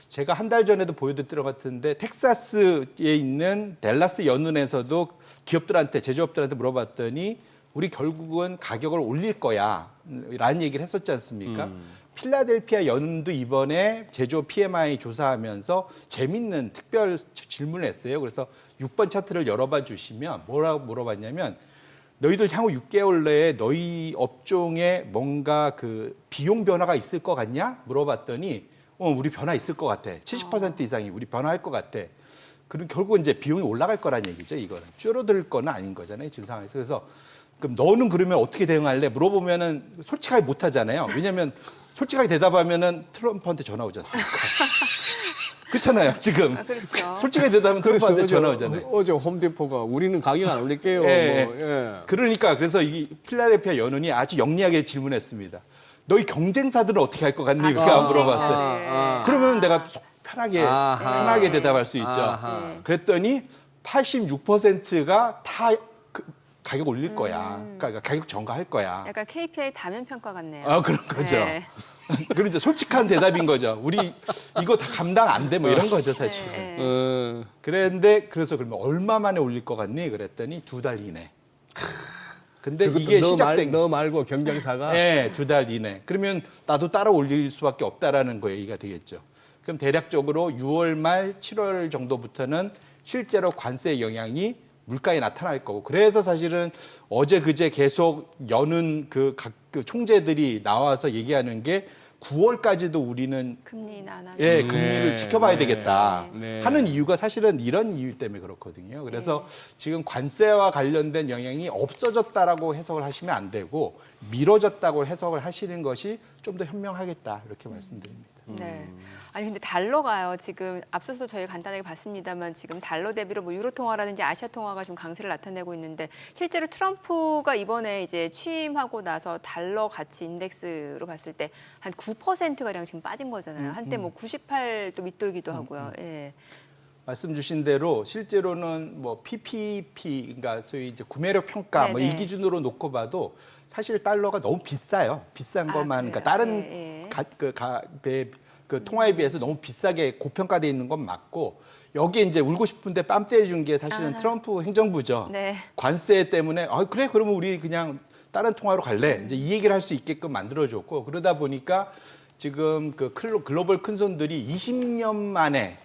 제가 한 달 전에도 보여드렸던 것 같은데 텍사스에 있는 댈러스 연은에서도 기업들한테 제조업들한테 물어봤더니 우리 결국은 가격을 올릴 거야 라는 얘기를 했었지 않습니까? 필라델피아 연은도 이번에 제조업 PMI 조사하면서 재밌는 특별 질문을 했어요. 그래서 6번 차트를 열어봐 주시면 뭐라고 물어봤냐면 너희들 향후 6개월 내에 너희 업종에 뭔가 그 비용 변화가 있을 것 같냐? 물어봤더니 우리 변화 있을 것 같아. 70% 이상이 우리 변화할 것 같아. 그리고 결국 이제 비용이 올라갈 거란 얘기죠. 이거는 줄어들 거는 아닌 거잖아요. 지금 상황에서. 그래서 그럼 너는 그러면 어떻게 대응할래? 물어보면은 솔직하게 못 하잖아요. 왜냐하면 솔직하게 대답하면은 트럼프한테 전화 오지 않습니까? 그렇잖아요. 지금 그렇죠. 솔직하게 대답하면 트럼프한테 전화 오잖아요. 어제 홈디포가 우리는 가격 안 올릴게요. 예, 뭐, 예. 그러니까 그래서 이 필라델피아 연은이 아주 영리하게 질문했습니다. 너희 경쟁사들은 어떻게 할 것 같니? 이렇게 물어봤어요. 그러면 내가 속 편하게 대답할 수 있죠. 아하. 그랬더니 86%가 다 가격 올릴 거야. 그러니까 가격 전가할 거야. 약간 KPI 다면 평가 같네요. 아, 그런 거죠. 네. 그럼 이제 솔직한 대답인 거죠. 우리 이거 다 감당 안 돼 뭐 이런 거죠, 사실. 네. 그랬는데 그래서 그러면 얼마 만에 올릴 것 같니? 그랬더니 2달 이내. 근데 이게 시작된 너 말고 경쟁사가 네, 2달 이내. 그러면 나도 따라 올릴 수밖에 없다라는 거 얘기가 되겠죠. 그럼 대략적으로 6월 말 7월 정도부터는 실제로 관세 영향이 물가에 나타날 거고. 그래서 사실은 어제 그제 계속 여는 각 총재들이 나와서 얘기하는 게 9월까지도 우리는 금리 인하나. 예, 금리를 지켜봐야 되겠다 네. 하는 이유가 사실은 이런 이유 때문에 그렇거든요. 그래서 지금 관세와 관련된 영향이 없어졌다라고 해석을 하시면 안 되고 미뤄졌다고 해석을 하시는 것이 좀 더 현명하겠다 이렇게 말씀드립니다. 네. 아니 근데 달러가요. 지금 앞서서 저희 간단하게 봤습니다만 지금 달러 대비로 뭐 유로 통화라든지 아시아 통화가 지금 강세를 나타내고 있는데 실제로 트럼프가 이번에 이제 취임하고 나서 달러 가치 인덱스로 봤을 때 한 9%가량 지금 빠진 거잖아요. 한때 뭐 98도 밑돌기도 하고요. 예. 말씀 주신 대로 실제로는 뭐 PPP, 그러니까 소위 이제 구매력 평가 뭐 이 네네. 기준으로 놓고 봐도 사실 달러가 너무 비싸요. 비싼 것만, 그러니까 그래요? 다른 예, 예. 그 통화에 비해서 너무 비싸게 고평가돼 있는 건 맞고 여기에 이제 울고 싶은데 뺨 때려준 게 사실은 아하. 트럼프 행정부죠. 네. 관세 때문에 그래 그러면 우리 그냥 다른 통화로 갈래? 이제 이 얘기를 할 수 있게끔 만들어줬고 그러다 보니까 지금 그 글로벌 큰손들이 20년 만에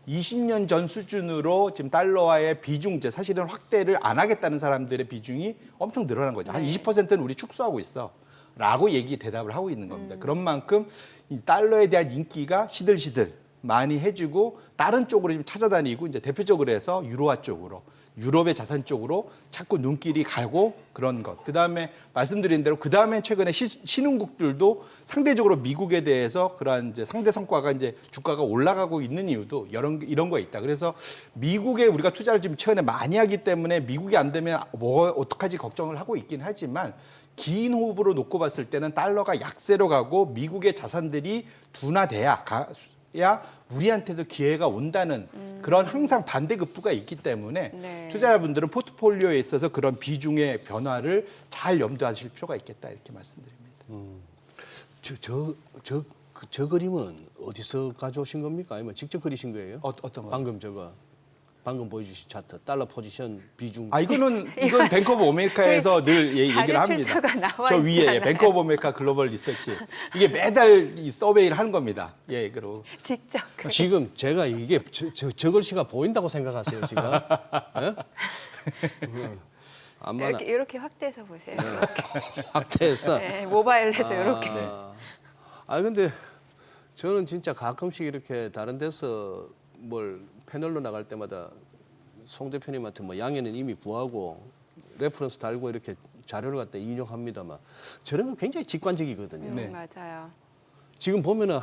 20년 전 수준으로 지금 달러와의 비중제 사실은 확대를 안 하겠다는 사람들의 비중이 엄청 늘어난 거죠. 한 네. 20%는 우리 축소하고 있어. 라고 대답을 하고 있는 겁니다. 그런 만큼 이 달러에 대한 인기가 시들시들 많이 해지고 다른 쪽으로 좀 찾아다니고 이제 대표적으로 해서 유로화 쪽으로 유럽의 자산 쪽으로 자꾸 눈길이 가고 그런 것. 그다음에 말씀드린 대로 그다음에 최근에 신흥국들도 상대적으로 미국에 대해서 그러한 이제 상대 성과가 이제 주가가 올라가고 있는 이유도 이런 거 있다. 그래서 미국에 우리가 투자를 지금 최근에 많이 하기 때문에 미국이 안 되면 뭐 어떡하지 걱정을 하고 있긴 하지만 긴 호흡으로 놓고 봤을 때는 달러가 약세로 가고 미국의 자산들이 둔화돼야 우리한테도 기회가 온다는 그런 항상 반대급부가 있기 때문에 네. 투자자분들은 포트폴리오에 있어서 그런 비중의 변화를 잘 염두하실 필요가 있겠다 이렇게 말씀드립니다. 저 그림은 어디서 가져오신 겁니까? 아니면 직접 그리신 거예요? 어떤 거? 방금 보여주신 차트 달러 포지션 비중. 이건 뱅크 오브 아메리카에서 늘 얘기를 합니다. 자료출처가 나와 저 위에 있잖아요. 뱅크 오브 아메리카 글로벌 리서치 이게 매달 이 서베이를 하는 겁니다. 예, 그리고 직접. 지금 제가 이게 저 글씨가 보인다고 생각하세요 지금? 예? 아마 이렇게 확대해서 보세요. 확대해서. 네, 모바일에서 이렇게. 근데 저는 진짜 가끔씩 이렇게 다른 데서 뭘 패널로 나갈 때마다 송 대표님한테 뭐 양해는 이미 구하고 레퍼런스 달고 이렇게 자료를 갖다 인용합니다만 저런 건 굉장히 직관적이거든요. 네. 맞아요. 지금 보면은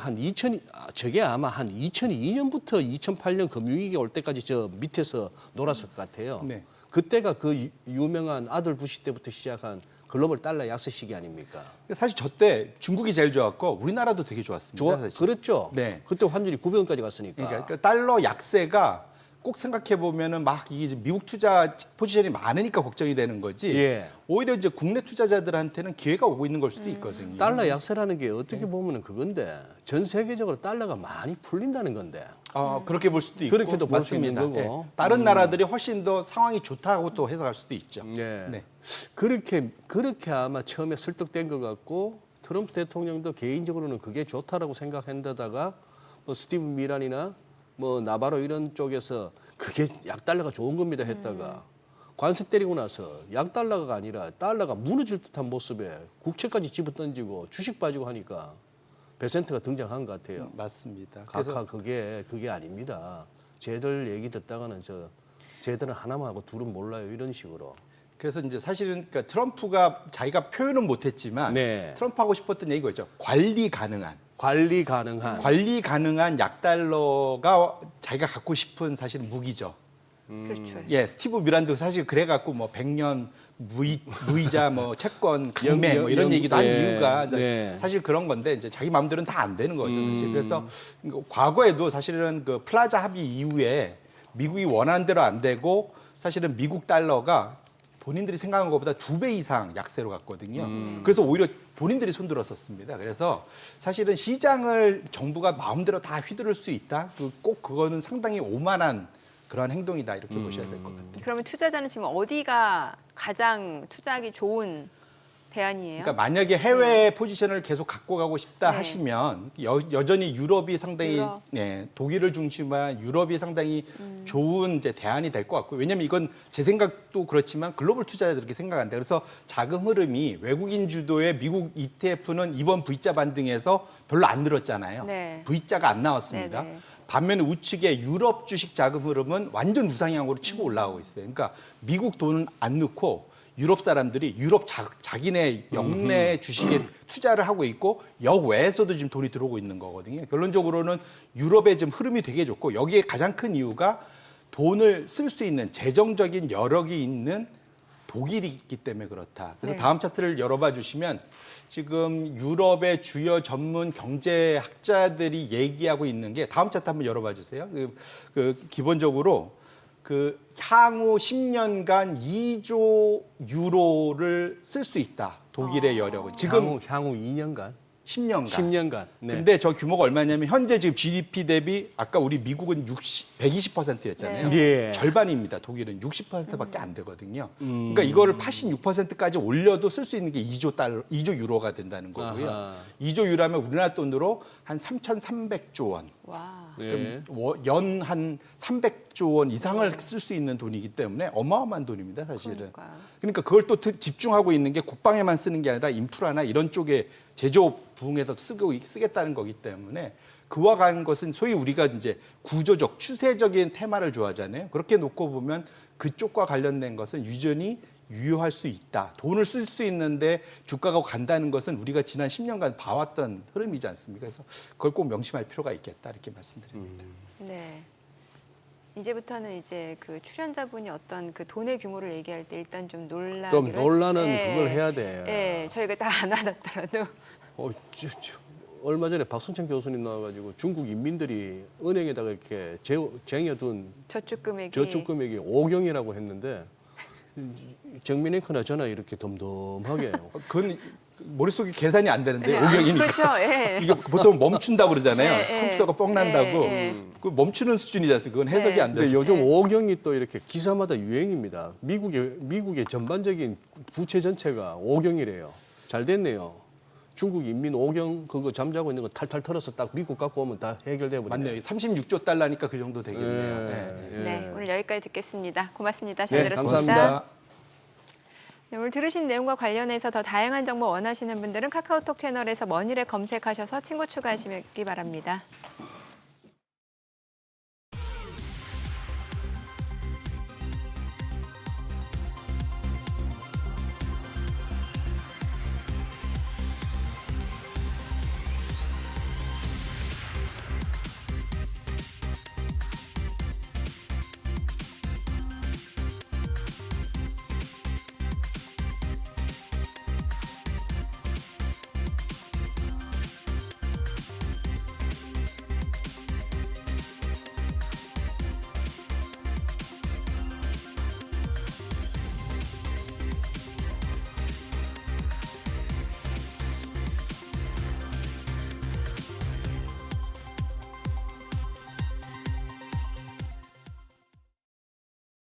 저게 아마 한 2002년부터 2008년 금융위기 올 때까지 저 밑에서 놀았을 것 같아요. 네. 그때가 그 유명한 아들 부시 때부터 시작한 글로벌 달러 약세 시기 아닙니까? 사실 저 때 중국이 제일 좋았고 우리나라도 되게 좋았습니다. 사실. 그렇죠. 네. 그때 환율이 900원까지 갔으니까. 그러니까 달러 약세가 꼭 생각해 보면은 막 이게 이제 미국 투자 포지션이 많으니까 걱정이 되는 거지. 예. 오히려 이제 국내 투자자들한테는 기회가 오고 있는 걸 수도 있거든요. 달러 약세라는 게 어떻게 보면은 그건데 전 세계적으로 달러가 많이 풀린다는 건데. 그렇게 볼 수도 있고 그렇게도 볼수 있는 맞습니다. 거고. 예. 다른 나라들이 훨씬 더 상황이 좋다고 또 해석할 수도 있죠. 예. 네. 그렇게 아마 처음에 설득된 것 같고 트럼프 대통령도 개인적으로는 그게 좋다라고 생각한데다가 뭐 스티븐 미란이나 뭐 나바로 이런 쪽에서 그게 약달러가 좋은 겁니다 했다가 관세 때리고 나서 약달러가 아니라 달러가 무너질 듯한 모습에 국채까지 집어던지고 주식 빠지고 하니까 베센트가 등장한 것 같아요. 맞습니다. 각하 그게 아닙니다. 쟤들 얘기 듣다가는 쟤들은 하나만 하고 둘은 몰라요 이런 식으로. 그래서 이제 사실은 그러니까 트럼프가 자기가 표현은 못했지만 네. 트럼프 하고 싶었던 얘기가 있죠. 관리 가능한 약달러가 자기가 갖고 싶은 사실 무기죠. 그렇죠. 예, 스티브 미란도 사실 그래갖고 뭐 100년 무이자 뭐 채권 강매 뭐 이런 얘기도 한 이유가 네. 사실 그런 건데 이제 자기 마음대로는 다 안 되는 거죠. 사실. 그래서 과거에도 사실은 그 플라자 합의 이후에 미국이 원하는 대로 안 되고 사실은 미국 달러가 본인들이 생각한 것보다 2배 이상 약세로 갔거든요. 그래서 오히려 본인들이 손들었었습니다. 그래서 사실은 시장을 정부가 마음대로 다 휘두를 수 있다. 꼭 그거는 상당히 오만한 그런 행동이다 이렇게 보셔야 될 것 같아요. 그러면 투자자는 지금 어디가 가장 투자하기 좋은 대안이에요? 그러니까 만약에 해외 포지션을 계속 갖고 가고 싶다 네. 하시면 여전히 유럽이 상당히 유럽. 네, 독일을 중심한 유럽이 상당히 좋은 이제 대안이 될 것 같고 왜냐하면 이건 제 생각도 그렇지만 글로벌 투자자들이 그렇게 생각한다. 그래서 자금 흐름이 외국인 주도의 미국 ETF는 이번 V자 반등에서 별로 안 늘었잖아요. 네. V자가 안 나왔습니다. 네네. 반면에 우측에 유럽 주식 자금 흐름은 완전 우상향으로 치고 올라가고 있어요. 그러니까 미국 돈은 안 넣고 유럽 사람들이 유럽 자기네 영내 주식에 투자를 하고 있고 역외에서도 지금 돈이 들어오고 있는 거거든요. 결론적으로는 유럽의 지금 흐름이 되게 좋고 여기에 가장 큰 이유가 돈을 쓸 수 있는 재정적인 여력이 있는 독일이 있기 때문에 그렇다. 그래서 네. 다음 차트를 열어봐 주시면 지금 유럽의 주요 전문 경제학자들이 얘기하고 있는 게 다음 차트 한번 열어봐 주세요. 기본적으로 향후 10년간 2조 유로를 쓸 수 있다. 독일의 여력은 지금 향후 2년간 10년간. 10년간. 네. 근데 저 규모가 얼마냐면 현재 지금 GDP 대비 아까 우리 미국은 120%였잖아요. 네. 예. 절반입니다. 독일은 60%밖에 안 되거든요. 그러니까 이거를 86%까지 올려도 쓸 수 있는 게 2조 달러, 2조 유로가 된다는 거고요. 아하. 2조 유로면 우리나라 돈으로 한 3,300조 원. 와. 네. 연 한 300조 원 이상을 쓸 수 있는 돈이기 때문에 어마어마한 돈입니다, 사실은. 그러니까요. 그러니까 그걸 또 집중하고 있는 게 국방에만 쓰는 게 아니라 인프라나 이런 쪽에 제조 부흥에도 쓰겠다는 거기 때문에 그와 같은 것은 소위 우리가 이제 구조적, 추세적인 테마를 좋아하잖아요. 그렇게 놓고 보면 그쪽과 관련된 것은 유전히 유효할 수 있다. 돈을 쓸 수 있는데 주가가 간다는 것은 우리가 지난 10년간 봐왔던 흐름이지 않습니까? 그래서 그걸 꼭 명심할 필요가 있겠다 이렇게 말씀드립니다. 네. 이제부터는 이제 그 출연자분이 어떤 그 돈의 규모를 얘기할 때 일단 좀 놀라기로 좀 놀라는 네. 그걸 해야 돼. 네, 저희가 다 안 하더라도 얼마 전에 박순창 교수님 나와가지고 중국 인민들이 은행에다가 이렇게 쟁여둔 저축 금액이 저축 금액이 5경이라고 했는데 정민앵커나 저나 이렇게 덤덤하게 그건 머릿속에 계산이 안 되는데 네. 오경이니까. 그렇죠. 예. 이게 보통 멈춘다고 그러잖아요. 네, 네. 컴퓨터가 뻥 난다고. 네, 그 멈추는 수준이지 않습니까? 그건 해석이 네. 안 근데 돼서. 요즘 5경이 또 이렇게 기사마다 유행입니다. 미국의 전반적인 부채 전체가 5경이래요. 잘 됐네요. 중국 인민 5경 그거 잠자고 있는 거 탈탈 털어서 딱 미국 갖고 오면 다 해결돼 버리네. 맞네요. 36조 달러니까 그 정도 되겠네요. 네. 네, 오늘 여기까지 듣겠습니다. 고맙습니다. 잘 네, 들었습니다. 감사합니다. 네, 오늘 들으신 내용과 관련해서 더 다양한 정보 원하시는 분들은 카카오톡 채널에서 머니를 검색하셔서 친구 추가하시기 바랍니다.